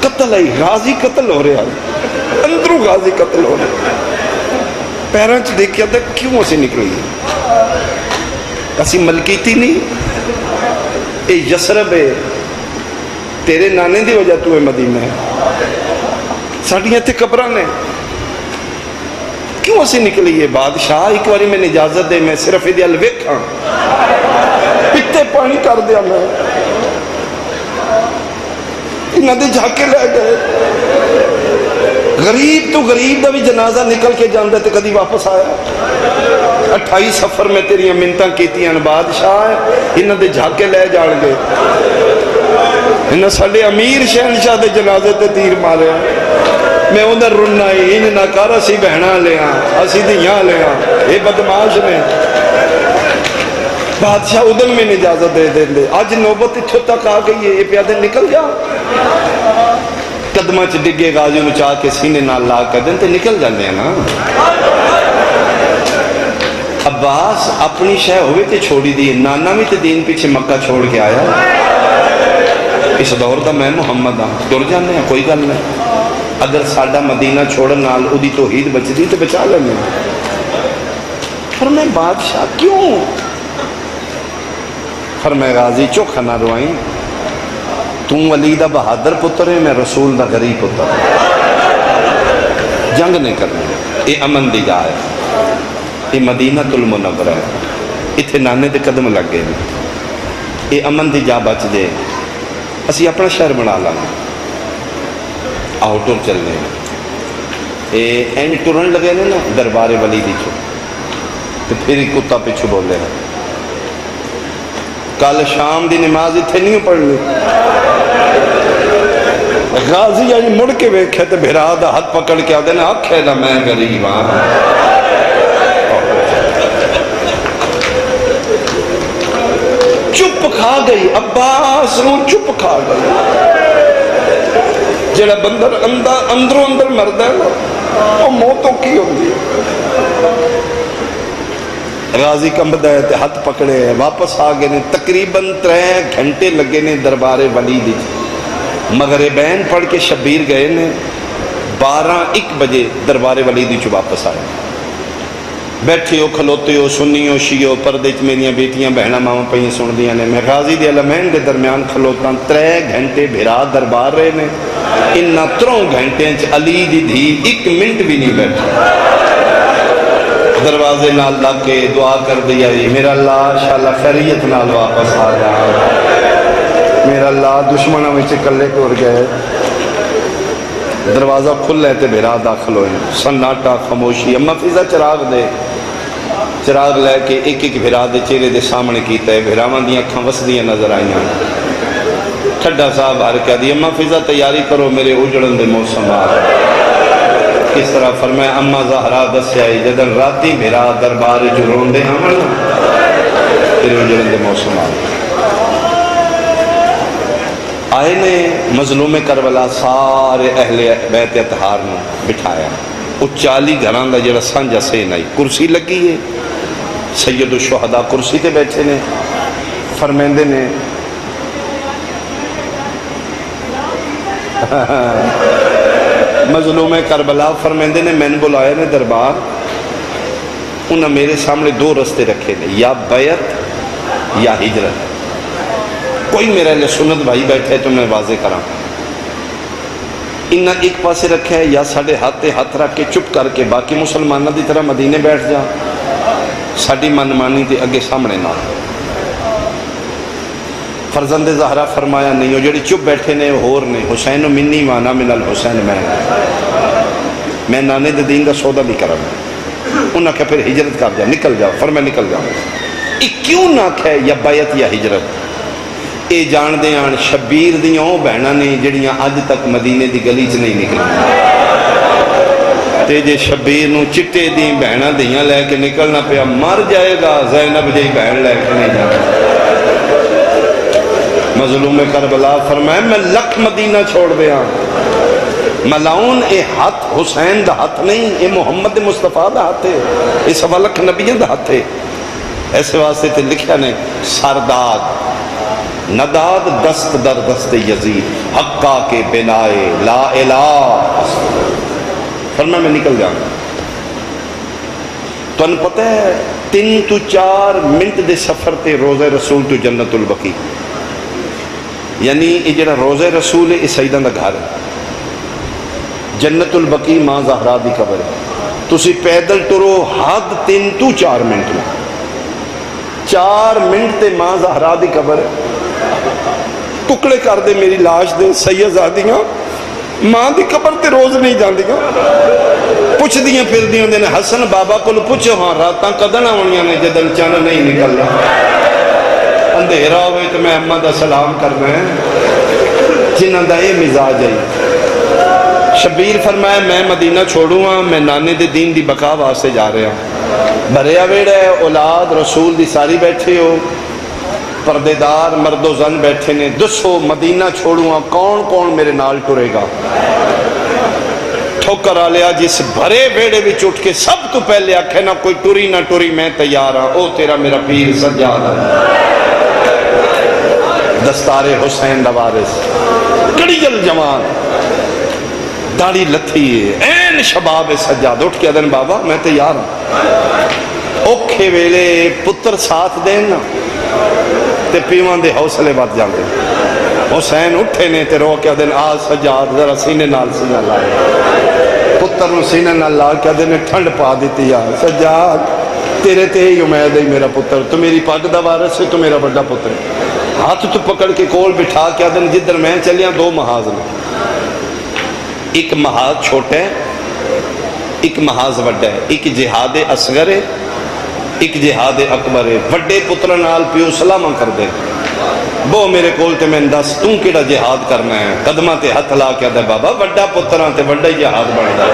قتل آئی، غازی قتل ہو رہا ہے، اندروں غازی قتل ہو رہا ہے. پیروں چ دیکھیا تھا کیوں اسی نکلی، اسی ملکیتی نہیں، اے یسرب ہے، تیرے نانے دی وجہ تو ہے مدینہ ہے، ساڑیاں تے قبراں نے، کیوں اسی نکلی ہے؟ بادشاہ ایک باری میں اجازت دے، میں صرف یہ دل ویکھاں، پتے پانی کر دیا میں. انہاں دے جھاکے لے گئے. غریب تو غریب دا بھی جنازہ نکل کے جاندہ تے کدی واپس آیا. 28 سفر میں تیریاں منتاں کیتیاں بادشاہ، انہاں دے جھاکے لے جان گے. انہاں ساڑے امیر شہنشاہ دے جنازے تے تیر مارے، میں ادھر رننا ہی انہیں نہ کر اسی بہنا لیا، اسی دیاں لیا، یہ بدماش نے. بادشاہ ادھر میں اجازت دے دیں دے. آج نوبت اتھو تک آ گئی ہے، یہ پیادے نکل جا. قدمہ چ ڈگے غازی نو چاہ کے سینے نال لا کر دیں تے نکل جاندے ہیں نا. عباس اپنی شے ہوئے تے چھوڑی دی، نانا بھی تے دین پیچھے مکہ چھوڑ کے آیا. اس دور دا میں محمد ہاں، ڈر جانے ہیں کوئی گل نہیں. اگر ساڈا مدینہ چھوڑن نال اودی توحید بچ دی تو بچا لینے. فرمائے بادشاہ کیوں؟ فرمائے غازی چوکھا نہ روائیں، تم ولی دا بہادر پتر ہے، میں رسول دا غریب پتر ہے. جنگ نہیں کرنی، یہ امن دی جا ہے، یہ مدینہ المنورہ ہے، اتھے نانے دے قدم لگ گئے. یہ امن دی جا بچ دے، اسی اپنا شہر بنا لانا. آؤ ٹور چلنے اے این ٹورن لگے نے نا دربار ولی دی چھو، تو پھر ہی کتا پچھو بولے ہیں کل شام دی نماز اتھے نہیں پڑھنی. غازی آئی مڑ کے ویکھے تو بھرا دا ہاتھ پکڑ کے آدھے نا آکھے نا میں غریب ہاں. چپ کھا گئی، عباس نو چپ کھا گئی. جڑا بندر اندروں اندر مرد ہے نا وہ موتوں کی ہوتی ہے. غازی کمبد ہے تے ہاتھ پکڑے واپس آ گئے نے. تقریباً 3 گھنٹے لگے نے دربار ولی دی. مغربین پڑھ کے شبیر گئے نے، 12-1 بجے دربار ولی دی چو واپس آئے. بیٹھے ہو کھلوتے ہو سنی ہو شیعہ پردے چ میریاں بیٹیاں بہنا ماں پہیاں سن دیاں نے. میں غازی دے علمین دے درمیان کھلوتا 3 گھنٹے بھرا دربار رہے نے. انہا 3 گھنٹے چ علی دی دھی 1 منٹ بھی نہیں بیٹھا. دروازے نال لگ کے دعا کر دیا میرا اللہ شاءاللہ خیریت نال واپس آ جا. میرا اللہ دشمنوں میں چکلے ٹور گئے. دروازہ کھل لے تے بھرا داخل ہوئے. سناٹا خاموشی. اما فیضا چراغ دے، چراغ لے کے ایک ایک بھرا دے چہرے دے سامنے کیتا ہے. بھراواں دی اکھاں وسدیاں نظر آئیاں. ٹھڈا صاحب ہر کہہ دی اما فیضا تیاری کرو میرے اجڑن دے موسم آ. کس طرح فرمایا اما زہرا دسیا جدن راتی بھرا دربار جو روندے ہاں پھر اجڑن دے موسم آ. آئے نے مظلوم کربلا سارے اہل بیت اطہار نے بٹھایا. وہ 40 گھران دا جڑا سانجا سین آئی کرسی لگی ہے. سید الشہداء کرسی تے بیٹھے نے. فرمیندے نے مظلوم کربلا فرمیندے نے میں نے بلائے نے دربار. انہاں میرے سامنے 2 رستے رکھے نے، یا بیعت یا ہجرت. کوئی میرے لئے سنت بھائی بیٹھے تو میں واضح کراں. انہاں ایک پاسے رکھے یا ساڑھے ہاتھ رکھ کے چپ کر کے باقی مسلمانہ دی طرح مدینے بیٹھ جا، ساڑھی من مانی دی اگے سامنے نہ. فرزند زہرا فرمایا نہیں ہو جڑی چپ بیٹھے نے ہور نے. حسین و منی وانا من الحسین میں نانے دے دین دا سودا بھی کرا. انہاں کہ پھر ہجرت کر جا، نکل جا. فرمایا نکل جا. کیوں نہ کہے یا بیعت یا ہجرت؟ اے جان دے آن شبیر دیاں او بہنا نے جڑیاں آج تک مدینے دی گلی چ نہیں نکلی. تے جے شبیر نو چٹے دی بہنا دیاں لے کے نکلنا پیا مر جائے گا. زینب جی بہن لے کے نہیں جانا. مظلوم کربلا فرمایا میں لکھ مدینہ چھوڑ دیا ملاؤن اے ہاتھ حسین دا ہاتھ نہیں اے محمد مصطفیٰ دا ہاتھ ہے اے سوا لکھ نبیوں دا ہاتھ ہے ایسے واسطے تے لکھیا نے سرداد نداد دست در دست یزید حقا کے بنائے لا الہ فرمایا میں نکل جاؤں تو انہوں پتہ ہے 3 تو 4 منٹ دے سفر تے روزہ رسول تو جنت البقیع یعنی یہ جڑا روزہ رسول ہے یہ سیدہ دا گھر ہے جنت البقیع ماں زہرا دی قبر ہے تسی پیدل ٹرو حد 3 تو 4 منٹ میں 4 منٹ تے ماں زہرا دی قبر ہے ٹکڑے کر دے میری لاش دے سیدزادیاں ماں دی قبر تے روز نہیں جاندیاں پوچھ دیاں پھر دیاں نے حسن بابا کو پوچھو ہاں راتاں کدن آونیاں نے جدن چن نہیں نکلنا اندھیرا ہوئے تو میں اماں دا سلام کرنا ہے جنہاں دا یہ مزاج ہے شبیر فرمایا میں مدینہ چھوڑوں ہاں میں نانے دے دین دی بقا واسطے جا رہا ہوں بھریا ویڑا ہے اولاد رسول دی ساری بیٹھے ہو پردے دار مرد و زن بیٹھے نے دسو مدینہ چھوڑوں ہاں کون کون میرے نال ٹرے گا ٹھوکر آلیا جس بھرے بیڑے بھی اٹھ کے سب تو پہلے آکھے نہ کوئی ٹوری نہ ٹوری میں تیار ہاں او تیرا میرا پیر سجاد ہے دستار حسین دا وارث کڑی جل جوان داڑھی لتھی ہے این شباب سجاد اٹھ کے ادن بابا میں تیار ہوں اوکھے ویلے پتر ساتھ دینا تے پیوان دے حوصلے بات جاندے حسین اٹھے نے تے رو کے ادن آج سجاد ذرا سینے نال سینے لائے پتر نو سینے نال لا کے ادن ٹھنڈ پا دیتی ہے سجاد تیرے تے ہی امید ہے میرا پتر تو میری پاک دا وارث ہے تو میرا بڑا پتر ہاتھ تو پکڑ کے کول بٹھا کے ادن جدھر میں چلیاں 2 محاذ نے ایک محاذ چھوٹا ہے ایک محاذ وڈا ہے ایک جہاد اصغر ہے ایک جہاد اکبر ہے وڈے پتر نال پیو سلامہ کر دے بو میرے کول تے میں دس توں کیڑا جہاد کرنا ہے قدمہ تے ہتھ لا کے دے بابا وڈا پتراں تے وڈا جہاد بندا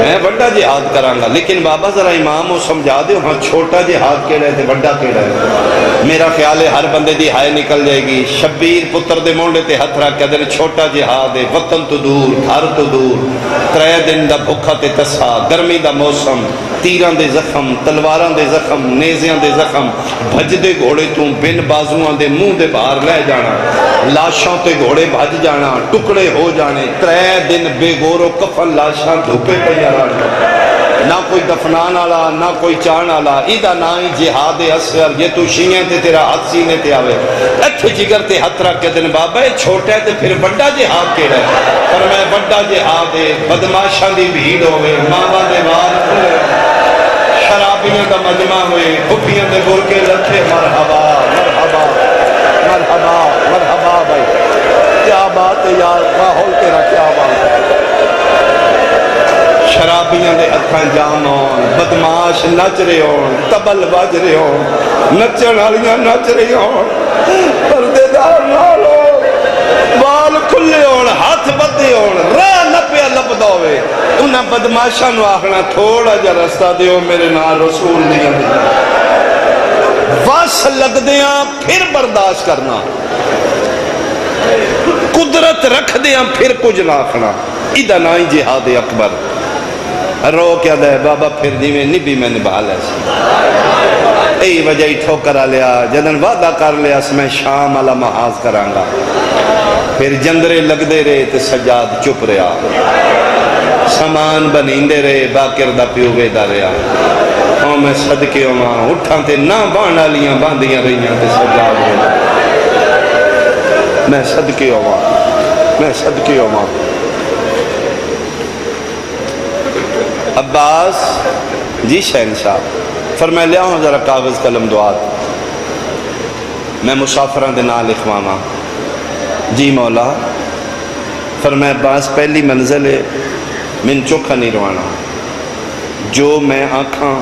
میں وڈا جہاد کرانگا لیکن بابا ذرا امام ہو سمجھا دے ہاں چھوٹا جہاد کیڑا ہے تے وڈا کیڑا ہے میرا خیال ہے ہر بندے دی ہائے نکل جائے گی شبیر پتر دے مونڈے تے ہتھ رکھ کے دے چھوٹا جہاد ہے وطن تو دور گھر تو دور 3 دن دا بھکھا تے تسا گرمی دا موسم تیراں دے زخم تلواراں دے زخم نیزیاں دے زخم بھج دے گھوڑے تو بن بازوان دے منہ دے باہر لے جانا لاشاں تے گھوڑے بھج جانا ٹکڑے ہو جانے 3 دن بے گور و کفن لاشاں دھوپے پہ نہ کوئی دفنان آلا نہ کوئی چان آلا ایدہ نہ ہی جہاد اصغر یہ تو شیئیں تے تیرا ہاتھ سینے تے آوے اتھے جگر تے ہاتھ رکھ کے دن بابا چھوٹا ہے تے پھر بڑا جہاد کے رہے پر میں بڑا جہاد ہے بدماشاں دی بھیڑ ہوئے ماما دے وار کھلے شرابیاں دا مجمع ہوئے بھپیاں دے برکے لکھے مرحبا مرحبا مرحبا مرحبا بھائی کیا بات ہے یار ماحول تیرا کیا بات ہے شرابیاں دے ہتھاں جام ہون بدماش نچ رہے ہون تبل بج رہے ہون نچن والیاں نچ رہی ہون پردے دار نال ہون بال کھلے ہون ہاتھ بدے ہون راہ نہ پیا لبدا ہوئے انہاں بدماشاں نو آکھنا تھوڑا جا رستہ دیو میرے نال رسول دیاں وس لگدیاں پھر برداشت کرنا قدرت رکھ دیاں پھر کچھ نہ آکھنا ایدہ نہ ہی جہاد اکبر رو کیا دے بابا پھر دیویں نبی میں نبھا لے ای وجہ ہی ٹھوکر لیا جدن وعدہ کر لیا اس میں شام علا محاذ کرانگا پھر جندرے لگ دے رہے تے سجاد چپ رہا سامان بنیندے رہے باکر دا پیوے دا رہا ہاں میں صدقے ہوں اٹھاں تے نہ بانا لیاں باندیاں رہیاں تے سجاد رہا میں صدقے ہوں میں صدقے ہوں عباس جی شہنشاہ فرمائے لیا ہوں ذرا کاغذ قلم دعات میں مسافران دے نال لکھواما جی مولا فرمائے عباس پہلی منزل ہے من چوکھا نہیں روانا جو میں آنکھاں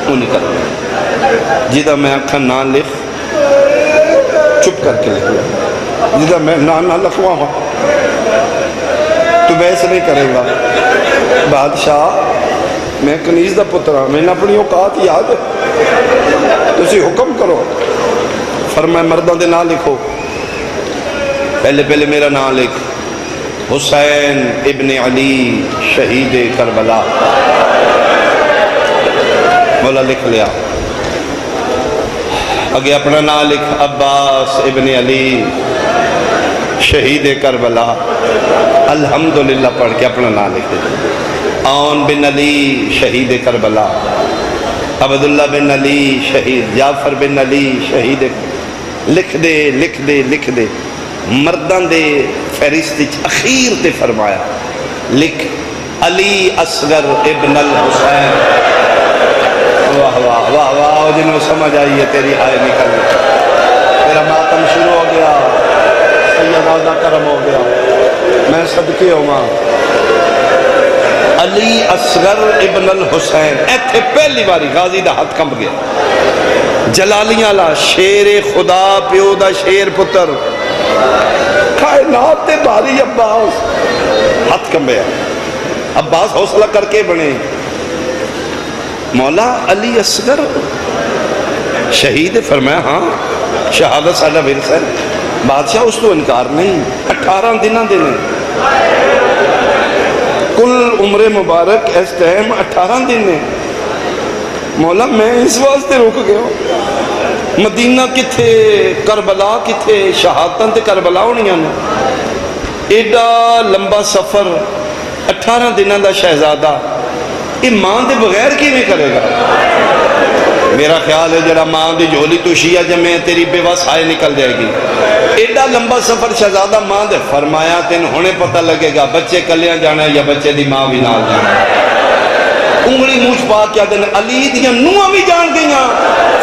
انہیں کرنا جدہ میں آنکھاں نہ لکھ چپ کر کے لکھ جدہ میں نہ لکھواما تو بحث نہیں کرے گا بادشاہ میں کنیز دا پترہ میں نے اپنی اوقات یاد ہے تسی حکم کرو فرمایا مردوں دے نام لکھو، پہلے میرا نام لکھ، حسین ابن علی شہید کربلا۔ مولا لکھ لیا۔ اگے اپنا نام لکھ، عباس ابن علی شہید کربلا۔ الحمدللہ پڑھ کے اپنا نام لکھ دے۔ عون بن علی شہید کربلا، عبداللہ بن علی شہید، جعفر بن علی شہید۔ لکھ دے لکھ دے لکھ دے۔ مردان دے فہرست اخیر تے فرمایا لکھ علی اصغر ابن الحسین۔ واہ واہ واہ واہ، جنہوں سمجھ آئی ہے تیری ہائے نکل گئی، تیرا ماتم شروع ہو گیا، سیدہ کرم ہو گیا۔ میں صدقے ہوا علی اصغر ابن الحسین۔ ایتھے پہلی باری غازی دا ہاتھ کمب گیا، جلالیاں لا شیر خدا پیو دا شیر پتر، کائنات تے باری عباس، ہاتھ کمبیا۔ عباس حوصلہ کر کے بنے، مولا علی اصغر شہید؟ فرمایا ہاں، شہادت ساڈا ورثہ ہے۔ بادشاہ اس تو انکار نہیں، 18 دنوں دے نے، کل عمر مبارک اس ٹائم 18 دن نے۔ مولا میں اس واسطے رک گیا، مدینہ کتھے، کربلا کتھے، شہادتاں تے کربلا ہونیاں نے، ایڈا لمبا سفر، 18 دنوں دا شہزادہ، یہ ماں دے بغیر کی نہیں کرے گا؟ میرا خیال ہے جڑا ماں دی جھولی تو شیعہ جمعے تیری بے وس ہائے نکل جائے گی۔ ایڈا لمبا سفر شہزادہ ماں دے، فرمایا تین ہونے پتہ لگے گا بچے کلیاں جانا یا بچے دی ماں بھی نال جانا۔ انگلی موچ پا کیا دن علی دیاں نوہاں بھی جان گئیاں،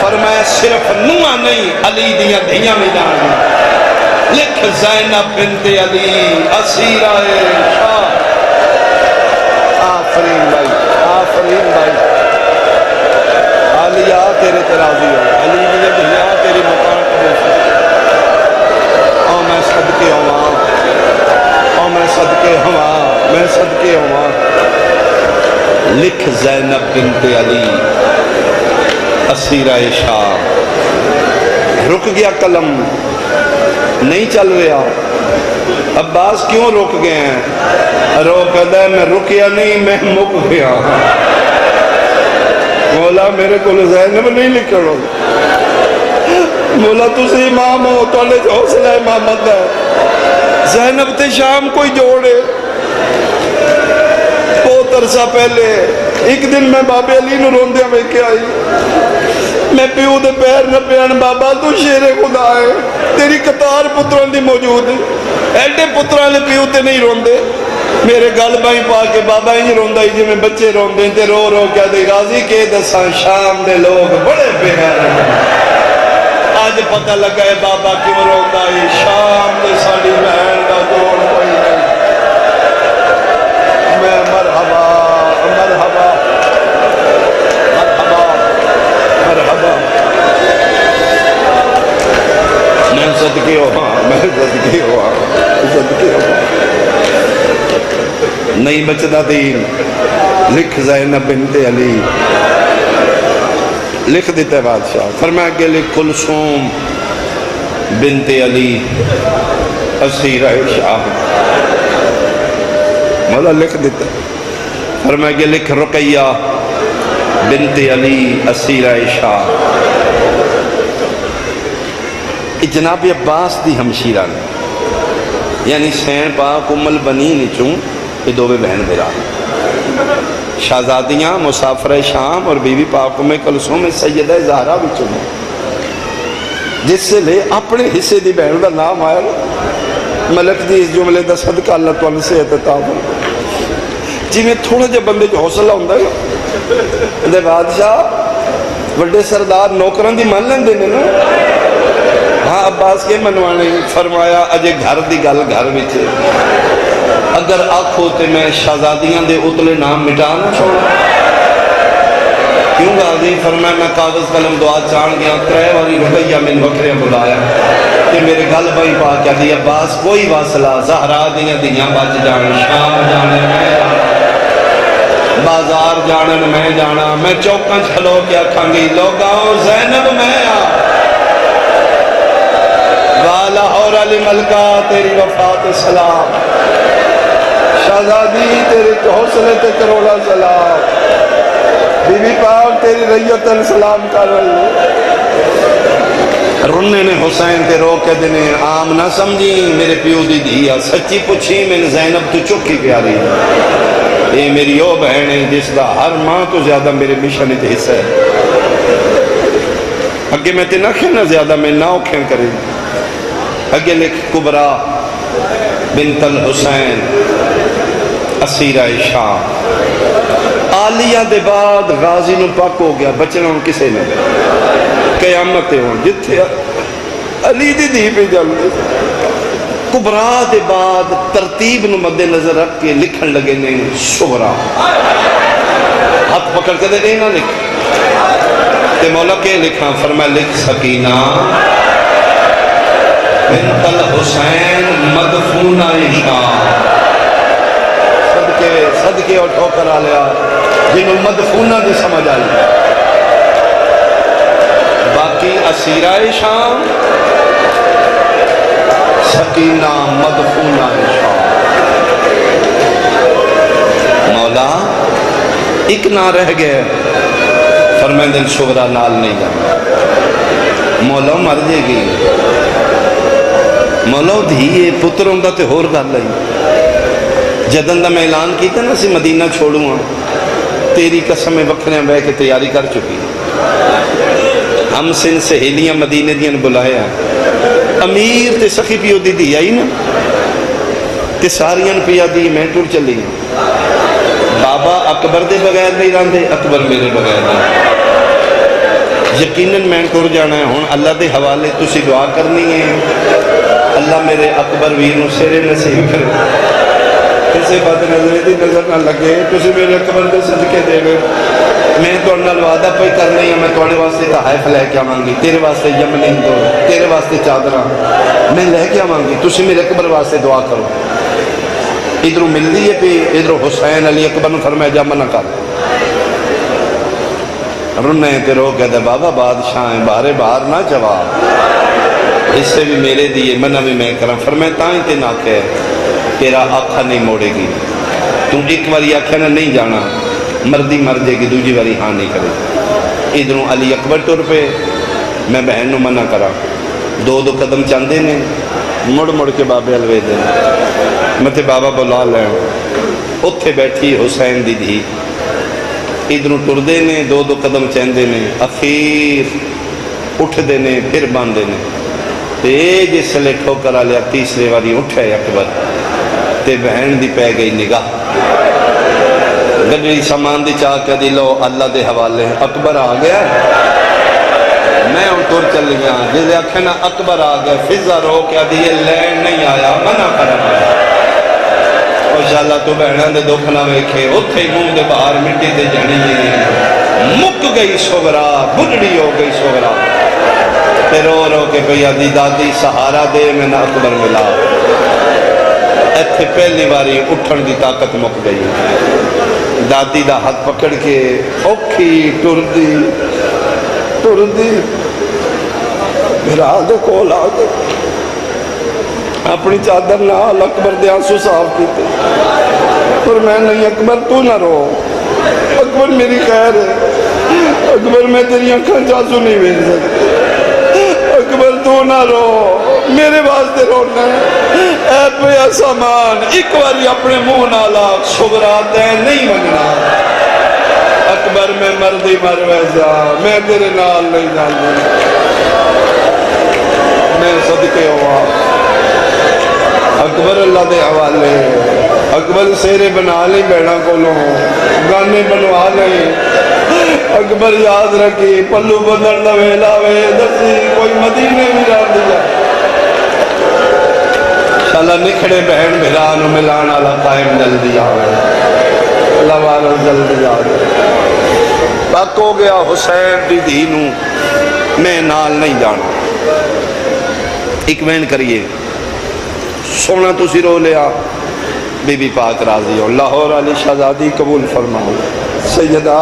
فرمایا صرف نوہاں نہیں، علی دیاں دھیاں بھی جان گئیاں۔ لکھ زینب بنت علی اسیرہ شاہ۔ آفرین بھائی، آفرین بھائی، علیہ تیرے ترازی ہو، علی دیاں دھیاں تیری مکان قبول سے۔ او میں صدقے ہوا، او میں صدقے ہوا، میں صدقے ہوا۔ لکھ زینب بنت علی اسیرہ شام۔ رک گیا قلم، نہیں چل رہا۔ عباس کیوں رک گئے ہیں؟ روک دے میں رکیا نہیں، میں مک گیا۔ مولا میرے کو زینب نہیں لکھڑو، مولا تسی امام ہو، تولے جو حوصلہ امامت ہے، زینب تے شام کوئی جوڑے۔ بہت عرصہ پہلے ایک دن میں بابے علی نو روندے میں کیا آئی، میں پیو دے پیر نہ پیان، بابا تو شیر خدا ہے، تیری قطار پتران دی موجود ہے، ایڈے پتران لے پیو تے نہیں روندے۔ میرے گل بائی پا کے بابا ہی روندہ ہی جی میں بچے روندے تے رو رو کیا دے غازی کے دساں شام دے لوگ بڑے بہر ہیں۔ آج پتہ لگا ہے بابا کیوں روندہ ہی، شام دے ساڑی بہن دا جوڑ کوئی نہیں۔ میں مرحبا مرحبا مرحبا مرحبا، میں صدقے ہوا، میں صدقے ہوا، صدقے ہوا۔ نہیں بچنا دین، لکھ زینب بنت علی، لکھ دیتا ہے بادشاہ۔ فرمایا کہ لکھ کلثوم بنت علی اسیرہ شاہ۔ مولا لکھ دیتا ہے۔ فرمایا کہ لکھ رقیہ بنت علی اسیرہ شاہ۔ جناب عباس دی ہمشیرہ نے، یعنی سین پاک امل بنی نچوں یہ دووے بہن میرا شہزادیاں مسافر شام اور بیوی پاک ام کلثوم سیدہ زہرا بچوں، جس سے لے اپنے حصے دی بہن دا نام آیا۔ ملک دی اس جملے دا صدقہ اللہ تعالیٰ سے اعتتاب ہو جی میں تھوڑا جا بندے جو حوصلہ ہوندہ ہے دے بادشاہ بڑے سردار نوکران دی من لیں دینے نا۔ ہاں عباس کے منوانے، فرمایا اجے گھر دی گل گھر بچے، اگر آنکھو تے میں شہزادیاں دے اتلے نام مٹانا چھوڑا۔ کیوں غازی؟ فرمایا میں کاغذ قلم دعا چان گیا، کرے والی رقیہ من وکرے بلایا کہ میرے گل بائی پا کیا دی عباس کوئی واصلہ، زہرا دیاں دیاں بچ جان، شام جانے میں جانا، بازار جانن میں جانا، میں چوکاں چھلو کیا کھانگی لوگاں زینب میں آ۔ لاہور علی ملکہ تیری وفات سلام، شہزادی تیری حوصلے تے کروڑا سلام، بی بی پاک تیری ریت سلام کر رہی۔ رونے نے حسین تے رو کے دینے عام نہ سمجھی میرے پیو دی دیا، سچی پوچھی میں زینب تو چکی پیاری، یہ میری او بہن ہے جس دا ہر ماں تو زیادہ میرے مشن تے حصہ ہے۔ اگے میں تے نہ کھینا زیادہ میں نہ کھین کریں، اگے لکھ کبرا بنت الحسین اسیرہ شام، عالیہ دے بعد غازی نو پاک ہو گیا، بچنا ہوں کسے نے قیامت ہوں جتھے علی دی دی پہ جلدے۔ کبرا دے بعد ترتیب نو مد نظر رکھ کے لکھن لگے نے صغرا، ہاتھ پکڑ کے دے نہیں نہ لکھ تے مولا کے لکھا، فرمایا لکھ سکینہ بنت الحسین مدفونہ شام، صدقے اور ٹھوکر آ لیا جنہوں مدفونہ دے سمجھ آئی، باقی اسیرہ شام سکینہ مدفونہ شام۔ مولا ایک نہ رہ گئے، فرمائیں دن شغرہ نال نہیں جانا، مولا مر جے گی، مولا دھیئے پتروں دا تے ہور گل لئی، جدن دا میں اعلان کیتا نا سی مدینہ چھوڑوں ہاں، تیری قسم وکھنے بے کے تیاری کر چکی، ہم سن سہیلیاں مدینے دیاں بلایا، امیر تے سخی پیو دی دی آئی نا تے ساریاں پیا دی میں ٹور چلی، بابا اکبر دے بغیر نہیں راندے، اکبر میرے بغیر نہیں، یقیناً میں ٹور جانا ہے، ہون اللہ دے حوالے تسی دعا کرنی ہے، اللہ میرے اکبر ویر نو سیرے نصیب کرے، کسی بات نظرے دی نظر نہ لگے، تسی میرے اکبر دے صدقے دے گئے، میں تو انہا وعدہ پہ کرنے ہیں، میں توڑے واسطے تحائف لے کے آمانگی، تیرے واسطے یمنی دو، تیرے واسطے چادرہ میں لے کے آمانگی، تسی میرے اکبر واسطے دعا کرو۔ ادھروں مل دیئے پہ ادھروں حسین علی اکبر نے فرمایا جا منع کر، رنے تے رو کہتے بابا بادشاہ ہیں بارے باہر نہ جواب، اس سے بھی میرے دیئے منع بھی میں کرم، فرمایا تائیں تے نہ کہے تیرا آنکھا نہیں موڑے گی، تم ایک واری آنکھا نہ نہیں جانا، مردی مر جائے گی، دوجی واری ہاں نہیں کرے۔ ادھروں علی اکبر ٹور پہ میں بہن نو منع کرا، دو دو قدم چاندے نے مڑ مڑ کے بابے الوے دے، میں تے بابا بلا لیں، اتھے بیٹھی حسین دی دھی، ادھروں ٹور دے نے دو دو قدم چاندے نے، اخیر اٹھ دے نے پھر باندے نے، تے جس لے ٹھوکر آ لیا تیسرے واری اٹھے اکبر، تے بہن دی پہ گئی نگاہ، گڈری سامان دی چاہ کے دلو اللہ دے حوالے، اکبر آ گیا، میں ان ٹور چل گیا، جسے آکھنا اکبر آ گیا، فضا رو کیا دیئے لین نہیں آیا، منع کرنا آیا، اوشاءاللہ تو بہنان دے دکھ نہ ویکھے، اتھے مون دے باہر مٹی دے جانی مک گئی سغرا، بڑھڑی ہو گئی سغرا، تے رو رو کے پیا دی دادی سہارا دے میں نہ اکبر ملا، ایتھے پہلی باری اٹھن دی طاقت مک گئی، دادی دا ہاتھ پکڑ کے اوکھی ٹور دی میرا دے کول آ گئے، اپنی چادر نال اکبر دے آنسو صاف کیتے، پر میں نہیں اکبر تو نہ رو، اکبر میری خیر ہے، اکبر میں تیری آنکھاں چاسو نہیں بھیج سکتے، اکبر تو نہ رو، میرے واسطے رونا ہے، اے پیا سامان ایک باری اپنے منہ نالا شغرا تے نہیں مننا، اکبر میں مردی مر ویسا، میں تیرے نال نہیں جانا، میں صدقے ہوا، اکبر اللہ دے حوالے، اکبر سیرے بنا لیں بیڑا کولوں، گانے بنوا لیں، اکبر یاد رکھی پلو بدر لویلا وے دسی کوئی مدینے بھی جا دیا، شالا نکھڑے بہن بھرانو ملانا لقائم جلدی آوے، اللہ والا جلدی آوے، پاک ہو گیا حسین دی دینو میں نال نہیں جانا، ایک وین کریے سونا تسی رو لیا، بی بی پاک راضی ہو، لاہور علی شہزادی قبول فرماؤ، سیدہ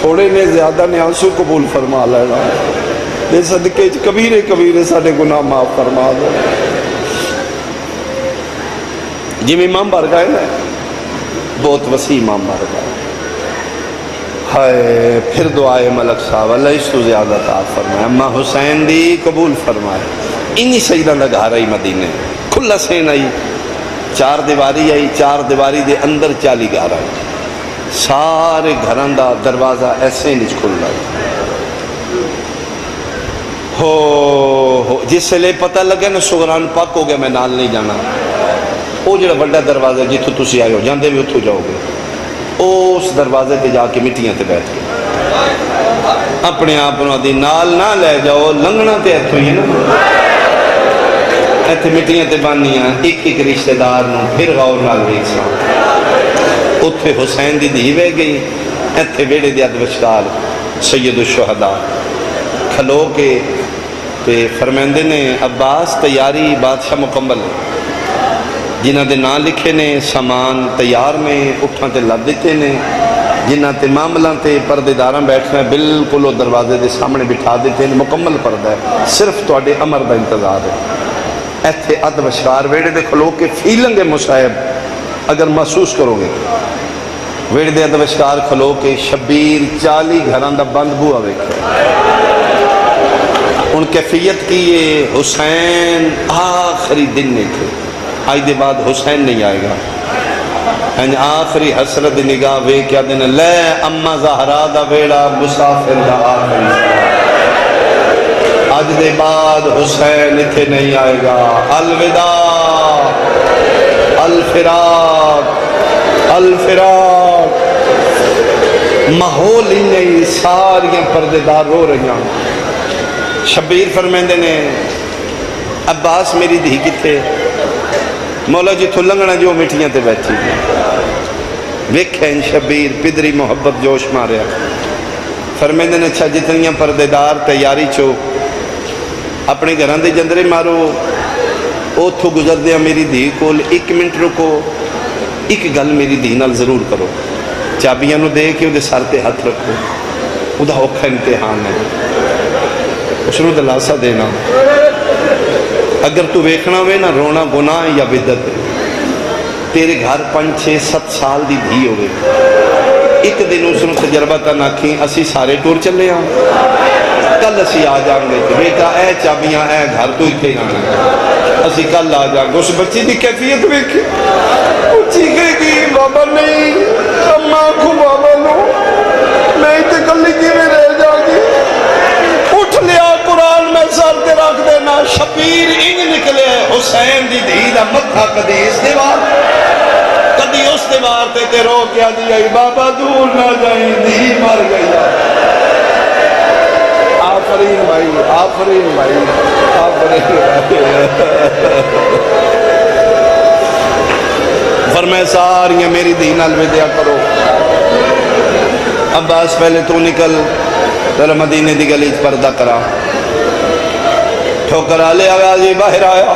تھوڑے نے زیادہ نے آنسو قبول فرما لینا، دے صدقے کبیرے کبیرے سارے گناہ معاف فرما دو. جی امام بارگاہ ہے نا بہت وسیع امام بارگاہ. ہائے پھر دعائے ملک صاحب اللہ اس تو زیادہ عطا فرمائے. اماں حسین دی قبول فرمائے. انہی سیدہ دا گھر آئی مدینے کھلا سین آئی, چار دیواری آئی, چار دیواری دے اندر 40 گھر آئی. سارے گھران دا دروازہ ایسے نہیں کھل رہا ہو. جس سے لے پتہ لگے نا سغران پاک ہو گیا میں نال نہیں جانا. وہ جڑا بڑا دروازہ جتوں تسی آئے ہو جاندے بھی اتھو جاؤ گے, اس دروازے تے جا کے مٹیاں تے بیٹھ کے اپنے آپ دی نال نہ لے جاؤ. لنگنا تے ایتھوں ہی ہے نا, ایتھے مٹیاں تے بانیاں ایک ایک رشتہ دار نو پھر غور نال ویکھاں. اتھے حسین دی دھی وے گئی, ایتھے ویڑے دی ادوشکار سید الشہداء کھلو کے تے فرمیندے نے عباس تیاری بادشاہ مکمل جنہ دے نام لکھے نے, سامان تیار نے, اٹھاں تے لب دیتے نے, جنہ تے معاملہ تے پردے داراں بیٹھنا ہے بالکل وہ دروازے دے سامنے بٹھا دیتے ہیں. مکمل پردہ ہے, صرف تواڈے امر دا انتظار ہے. ایتھے ادوشکار ویڑے دے کھلو کے فیلنگ ہے مصائب اگر محسوس کرو گے. ویڑے دے ادوشکار کھلو کے شبیر 40 گھران دا بند بوا ویکھے. ان کیفیت کی یہ حسین آخری دن نہیں تھے, آج دے بعد حسین نہیں آئے گا. آخری حسرت نگاہ وے کیا دن لے اما زہرا دا ویڑا مسافر دا آخری. آج دے بعد حسین اتھے نہیں آئے گا. الوداع الفراق الفراق. ماحول ہی نہیں, ساریاں پردے دار رو رہی ہیں. شبیر فرمیندے نے عباس میری دھی کتے مولا جی تھو لنگنا جو مٹیاں تے بیٹھی ویکھیں. شبیر پدری محبت جوش ماریا. فرمیندے نے اچھا جتنیاں پردے دار تیاری چو اپنے گھران دے جندرے مارو. او تھو گزر دیا میری دھی کو 1 منٹ رکو, ایک گل میری دھی نال ضرور کرو. چابیاں نو دے کے وہ سر تے ہاتھ رکھو, وہ دا اوکھا امتحان ہے. اس نو دلاسا دینا اگر تو ویکھنا ہوئے نا رونا گناہ یا بدت ہے. تیرے گھر 5 6 7 سال دی دھی ہوئے, ایک دن اس نے تجربہ تا ناکھیں اسی سارے ٹور چلے ہاں کل اسی آ جائیں گے بیٹا اے چابیاں اے گھر تو اتنے جانا ہے اسی کل آ جائیں گے. اس بچی دی کیفیت ویکھی چیخے گی بابا نہیں اماں کو بابا نو میں اتنے کلی کی میں رہ جاؤں گی. اٹھ لیا قرآن میں سر تے رکھ دینا. شبیر انج نکلے حسین دی دھی دا متھا کدی اس دیوار کدی اس دیوار تے رو کیا دیا بابا دور نہ جائیں دھی مر گئی. آفرین بھائی آفرین بھائی آفرین. فرمائے ساریاں میری دھی نال ودیا کرو. عباس پہلے تو نکل تیرا مدینے دی گلی پردہ کرا. ٹھوکر آلے آغازی باہر آیا.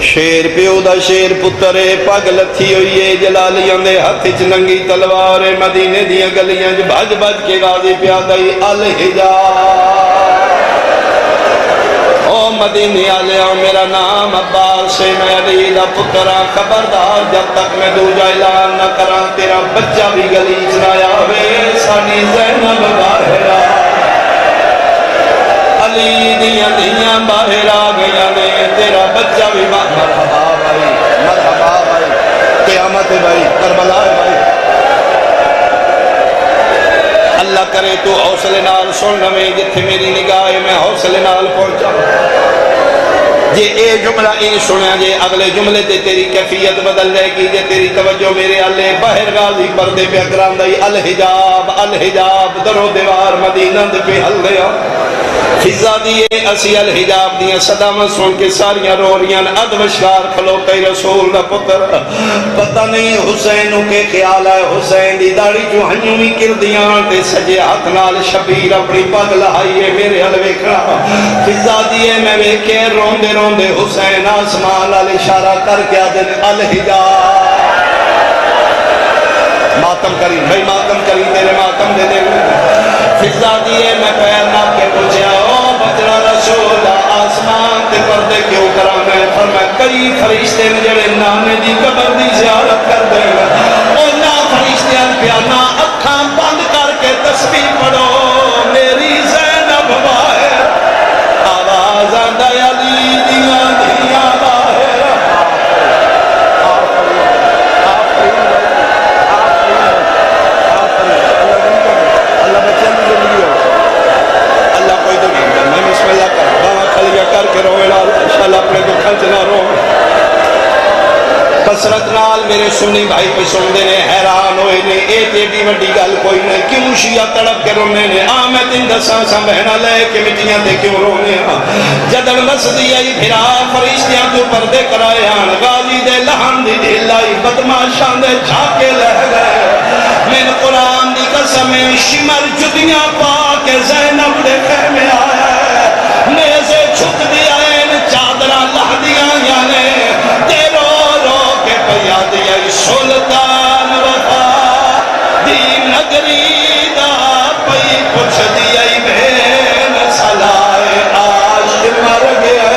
شیر پیو دا شیر پترے پگ لتھی ہوئی ہے جلالیاں دے ہاتھ چ ننگی تلوار. مدینے دیاں گلیاں چ بھج بھج کے غازی پیادا ہی الحجاب. او مدینے آلیا میرا نام عباس ہے میں علی دا پترا. خبردار جب تک میں دو جا اعلان نہ کراں تیرا بچہ بھی گلی چ نہ آوے. سانی زینب باہر علی دیاں دیاں باہر آ گیا نے تیرا بچہ بھی مرحبا بھائی مرحبا بھائی قیامت ہے بھائی کربلا ہے بھائی. اللہ کرے تو حوصلے نال سن لویں جتھے میری نگاہ ہے میں حوصلے نال پہنچا. جے اے جملہ ان سنیا جے اگلے جملے تے تیری کیفیت بدل جائے گی. جے تیری توجہ میرے اللہ باہر غازی پردے پہ اکرام دائی الحجاب الحجاب درو دیوار مدینہ دے پہ حل دیا. فضا دیئے اسی الحجاب دیئے صدامت سن کے ساریاں رو رہیاں. ادوشکار کھلوتے رسول دا پتر پتہ نہیں حسینوں کے خیال ہے. حسین دی داڑی جو ہنیوں میں کر دیاں تے سجے ہاتھ نال شبیر اپنی پگ لہائیے میرے حل ویکھنا. فضا دیئے میں ویکھے روندے روندے حسین آسمان نال اشارہ کر کے دن الحجاب ماتم کری بھائی ماتم کری تیرے ماتم دے دے فضا دیے میں پیر نہ کے پوچھا او بچڑا رسول آسمان تے پردے کیوں کرا میں فرمایا کئی فرشتے نے جڑے نانے دی قبر دی زیارت کر دے او نا فرشتیاں پیا نا اکھاں بند کر کے تسبیح پڑھو میری زینب باہر آواز آندا علی دیاں دیاں باہر کر کے روے لال انشاءاللہ اپنے دکھاں چنا رو کسرت نال میرے سنی بھائی پہ سن دے نے حیران ہوئے نے ایک ایڈی وڈی گل کوئی نہیں کیوں شیعہ تڑپ کے رونے نے میں تین دساں سا بہنا لے کے مٹیاں دے کیوں رونے جدن مسدی آئی پھرا فرشتیاں تو پردے کرائے آن غازی دے لہن دی دلائی بدماشاں دے جھاکے لہ گئے من قرآن دی قسم شمر جدیاں پا کے زینب دے خیمے آیا نیزے چھک دیا این چادرہ لہ دیا یانے تے رو رو کے پیا دیا سلطان وفا دی نگری دا پئی پچھ دیا بین سلائے عاشق مر گیا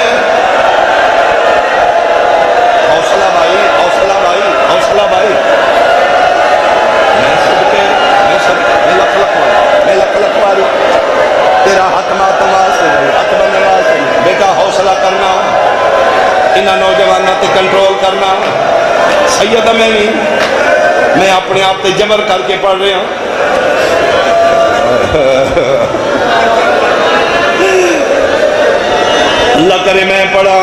حوصلہ بھائی حوصلہ بھائی حوصلہ بھائی میں لکھ واری تیرا حق ماتم واسطے نہیں حق بننے واسطے نہیں بیٹا حوصلہ کرنا انہاں نوجوانوں تے کنٹرول کرنا سید میں اپنے آپ تے جبر کر کے پڑھ رہا ہوں اللہ کرے میں پڑھا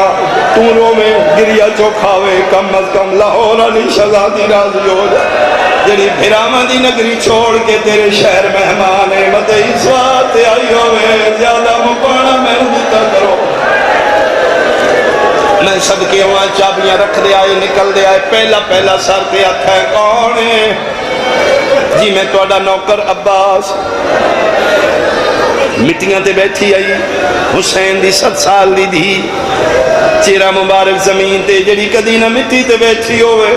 تو رو میں گریا چوکھاوے کم از کم لاہور علی شہزادی راضی ہو جائے جڑی بھرامہ دی نگری چھوڑ کے تیرے شہر مہمان ہے مت اس وقت آئی ہوئے زیادہ مقانا میں دیتا کرو میں صدقے ہوا چابیاں رکھ دے آئے نکل دے آئے پہلا سر پہ ہاتھ ہے کون ہے جی میں توڑا نوکر عباس مٹیاں تے بیٹھی آئی حسین دی 7 سال دی دھی چہرہ مبارک زمین تے جڑی کدی نہ مٹی تے بیٹھی ہوئے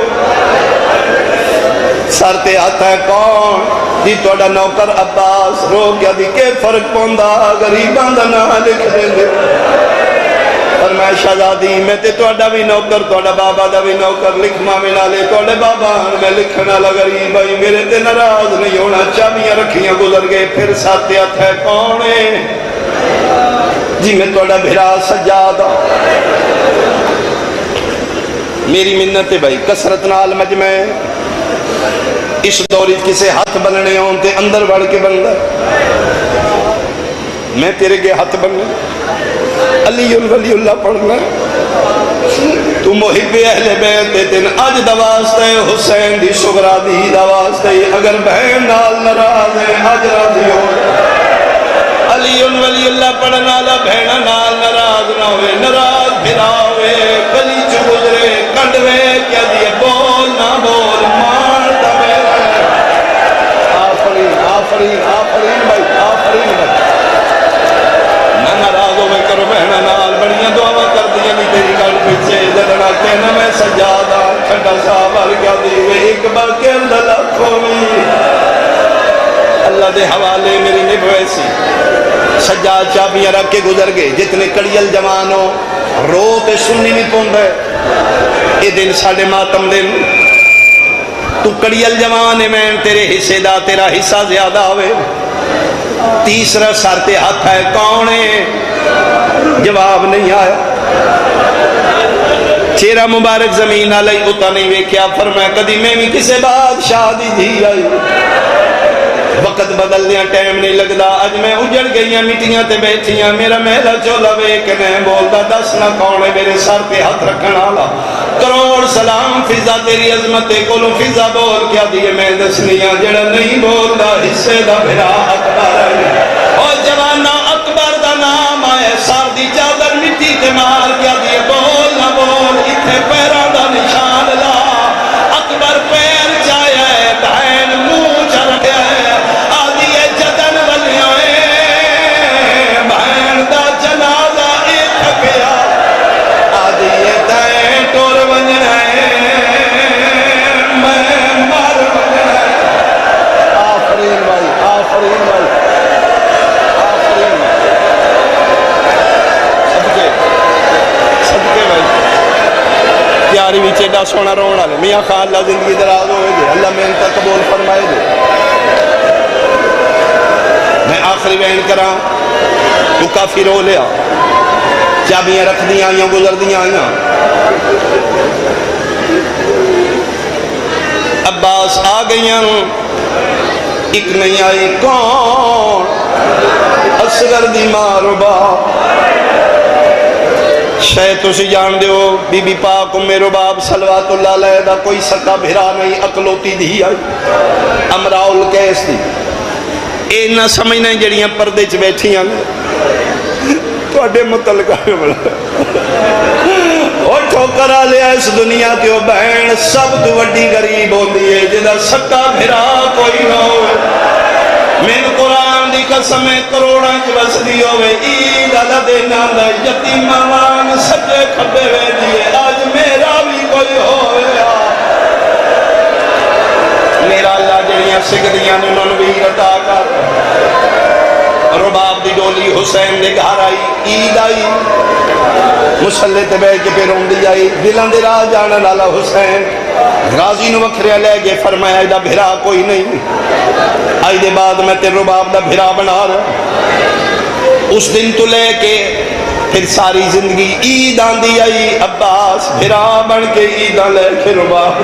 سر تے آتا ہے کون دی توڑا نوکر عباس رو گیا دی کہ فرق پوندا غریباں دا نہ لکھ دے دے اور میں شہزادی میں تے توڑا بھی نوکر توڑا بابا دا بھی نوکر لکھما میں نالے توڑے بابا میں لکھنا لگا غریب آئی میرے تے ناراض نہیں ہونا چابیاں رکھیاں گزر گئے پھر ساتھ تے آتا ہے کون ہے جی میں توڑا بھرا سجادہ میری منت ہے بھائی کسرت نال مجمع اس دوری کسے ہاتھ بننے ہوں تے اندر بڑھ کے بن گئے میں تیرے کے ہاتھ بننے علی ولی اللہ پڑھنا تو محب اہل بیت تین اج دواستے حسین دی شغرا دی دواستے اگر بہن نال ناراض ہے اج راضی ہو علی ولی اللہ پڑھنا لا بہن نال ناراض نہ ہوئے ناراض بھراوے گلی چ گزرے کنڈوے کیا دیے بول نہ بول مار دبے آفرین بھائی نہ ناراض ہوئے کرو بہن نال بڑیاں دعاواں کر دیا نہیں تیری گل پیچھے جڑنا کہنا میں سجادہ ٹھنڈا صاحب ور کیا دیوے ایک بار کے اندر لاکھوں میں اللہ دے حوالے میری نبھوے سی سجاد چابیاں رکھ کے گزر گئے جتنے کڑیل جوان ہو رو تے سننی نہیں پون رہے یہ دن ساڑھے ماتم دن تو کڑیل جوان ہے میں تیرے حصے دا تیرا حصہ زیادہ ہوئے تیسرا سر تے ہاتھ ہے کون ہے جواب نہیں آیا چہرہ مبارک زمین آلائی اتا نہیں ویکیا فرمایا کدی میں بھی کسے بادشاہ دی دھی آئی وقت بدل دیا ٹائم نہیں لگدا اج میں اجڑ گئیاں مٹیاں تے بیٹھیاں میرا محلہ چولا ویک نہیں بولدا دس نہ کون ہے میرے سر پہ ہاتھ رکھنا آلا کروڑ سلام فضا تیری عظمت کولو فضا بول کیا دیئے میں دسنیاں جڑا نہیں بولدا حصے دا بھرا اکبر ہے اور جوانا اکبر دا نام آئے سار دی چادر مٹی تے مار کیا دیئے بول نہ بول اتھے پیرا دا نشان لا اکبر پیر چایا ہے بہن منہ چرکیا ہے بیماری بھی ایڈا سونا رونا لے میاں خان اللہ زندگی دراز ہوئے دے اللہ محنت قبول فرمائے دے میں آخری بیان کراں تو کافی رو لیا چابیاں رکھ دیا آئیاں گزر دیا آئیاں عباس آ گئیاں ایک نہیں آئی کون اصغر دی ماں رباب شاید تسی جان دیو بی بی پاک ام رباب صلوات اللہ علیہ دا کوئی سکا بھرا نہیں اکلوتی دی آئی امراؤ القیس دی اے نہ سمجھنا جڑیاں پردے چ بیٹھیاں تو اڈے متعلقہ بڑا اور ٹھوکرا لیا اس دنیا کے وہ بہن سب تو وڈی غریب ہوتی ہے جدہ سکا بھرا کوئی نہ ہوئے میں قرآن دی قسم کروڑاں چ وسدی ہوئے عید ادا دینا دا یتیماں سجے کھبے وے دیے آج میرا بھی کوئی ہوئے میرا اللہ جڑیاں سکدیاں نے انہوں بھی عطا کر رباب دی ڈولی حسین دے گھر آئی عید آئی مسلح تے بیٹھ کے پھر روندی آئی دلان دے راہ جانا لالا حسین غازی نو وکھریا لے گئے فرمایا ایدہ بھرا کوئی نہیں آئی دے بعد میں تے رباب دا بھرا بنا رہا اس دن تو لے کے پھر ساری زندگی عید آندی آئی عباس بھرا بن کے عیدہ لے کے رباب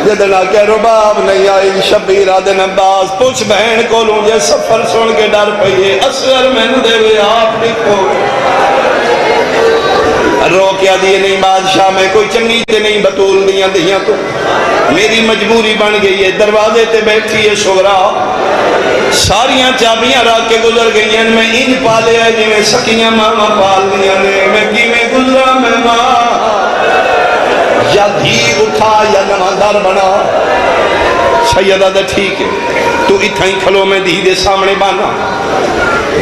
جدنا کہ رباب نہیں آئی شبیر آدن عباس پوچھ بہن کو لوں جے سفر سن کے ڈر پئیے اصغر میں دے ہوئے آپ لکھو رو کیا دیئے نہیں بادشاہ میں کوئی چنگی تے نہیں بطول دیاں تو میری مجبوری بن گئی ہے دروازے تے بیٹھی ہے شغرا ساریاں چابیاں رکھ کے گزر گئی ہیں میں ان پالے ہے جی میں سکیاں ماما پال دیاں نے میں کی میں گزرا میں ماں یا دھی اٹھا یا نماندار بنا سیدہ دا ٹھیک ہے تو اتھا ہی کھلو میں دھی دے سامنے بانا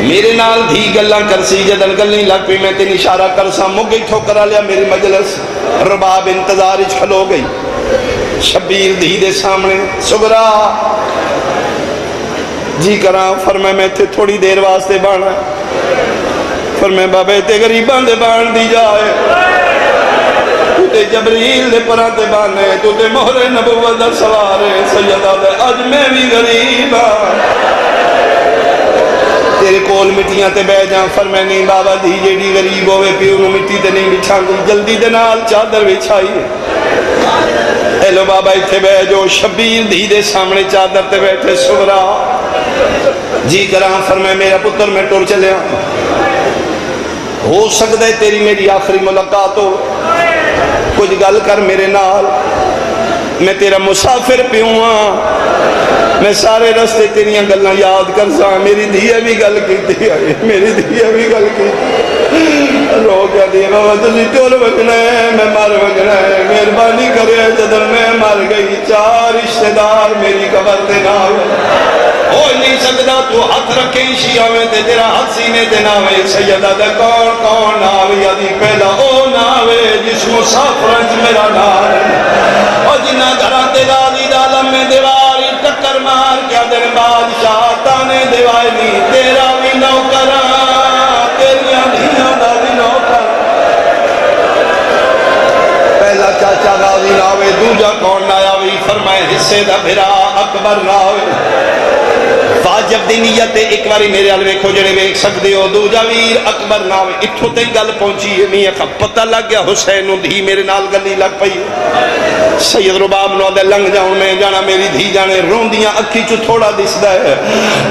میرے نال دھی گلہ کرسی جدن گلنی لگ پی میں تین اشارہ کرسا مگئی ٹھوکرا لیا میری مجلس رباب انتظار اچ کھلو گئی شبیر دھی دے سامنے سگرا جی کراں فرمائے میں تھے تھوڑی دیر واسطے بانا فرمائے بابے تے غریبان دے بان دی جائے تو تے جبریل دے پران تے بانے تو تے مہر نبوت دا سوارے سیدہ دے آج میں بھی غریب تیرے کول مٹیاں تے بے جاں فرمائے نہیں بابا دی جیڑی غریب ہوئے پیو نو مٹی تے نہیں بچھاں گئی جلدی دے نال چادر بچھائی اے لو بابا اتھے بے جو شبیر دھی دے سامنے چادر تے بیٹھے سغرا جی کراں فرمائے میرا پتر میں ٹور چلے ہو سکتا ہے تیری میری آخری ملاقات ہو کچھ گل کر میرے نال میں تیرا مسافر پیوں میں سارے رستے تیریاں گلنا یاد کر سا میری دھیے بھی گل کی تھی میری دھیے بھی گل کی رو کیا دیئے بابا تسی ٹول وگنا ہے میں مر وگنا ہے مہربانی کرے جدر میں مر گئی چار رشتہ دار میری قبر تے نہ ہو نہیں سکتا تو ہاتھ رکھیں شیعہ میں تے تیرا ہاتھ سینے تے ناوے سیدہ دے کون ناوے یادی پہلا او ناوے جس مسافرنج میرا نار اور جنہ گھرہ تے غازی دالم میں دیواری ٹکر مار کیا دن بادشاہ تانے دیوائی نہیں تیرا بھی نوکرہ تیریاں دھیاں دا بھی نوکر پہلا چاچا غازی ناوے دوجا کون نایا بھی فرمائے حصے دا بھرا اکبر ناوے واجب دی نیت ایک باری میرے حال ویکھو جڑے ویکھ سکتے ہو دو جاویر اکبر ناوے اتھو تے گل پہنچی ہے میاں کا پتہ لگ گیا حسین نو دھی میرے نال گلی لگ پئی سید رباب نو دے لنگ جاؤں میں جانا میری دھی جانے روندیاں اکھی چو تھوڑا دسدا ہے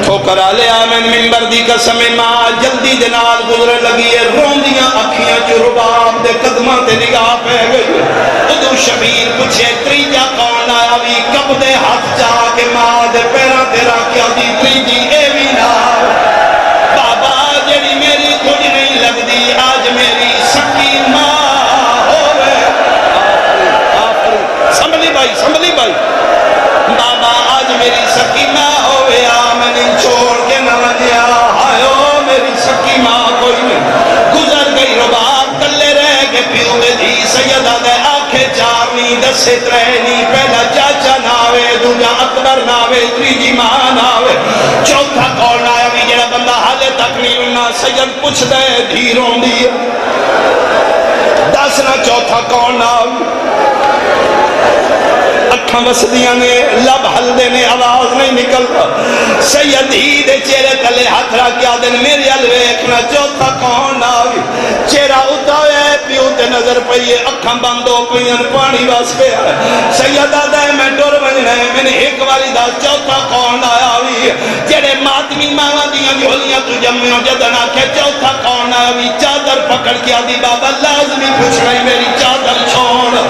ٹھوکرا لیا میں ممبر دی قسم ماں جلدی دے نال گزرے لگی ہے روندیاں اکھیاں چو رباب دے قدماں تے نگاہ پہ گئی ادو شبیر پوچھے تریجا کون آیا بھی کب دے ہاتھ چاہ کے ماں دے پیرا تیرا کیا دی تریجی اے بھی نہ بابا جڑی میری کچھ نہیں لگ دی آج میری سکی ماں ہوئے سنبھلی بھائی بابا آج میری سکی ماں ہوئے میں چھوڑ کے نہ لگیا آئیو میری سکی ماں کوئی نہیں گزر گئی رباب کلے رہ کے پیو میں دھی سیدہ دے آنکھیں چارنی دسے ترہنی پہلا چاچا ناوے دوجا اکبر ناوے تریجی ماں ناوے چوتھا کون آیا بھی جڑا بندہ حالے تک نہیں انہا سید پوچھ دے دھی رون دی دس نہ چوتھا کون آوی اکھاں وسدیاں نے لب ہلدے نے آواز نہیں نکلتا سیدی دے چہرے تلے ہاتھ رکھ کے آدن میرے ال ویکھنا چوتھا کون آوی چہرہ اتاوے پیو تے نظر پئیے اکھاں بند ہو پئیاں پانی واس پہ سیدہ دے میں ڈر وجنا ہے میں نے ایک والی دا چوتھا کون آیا وی جڑے ماتمی ماواں دیاں جھولیاں تو جمیوں جدن آکھے چوتھا کون آیا وی چادر پکڑ کے آدی بابا لازمی پوچھ رہی میری چادر چھوڑ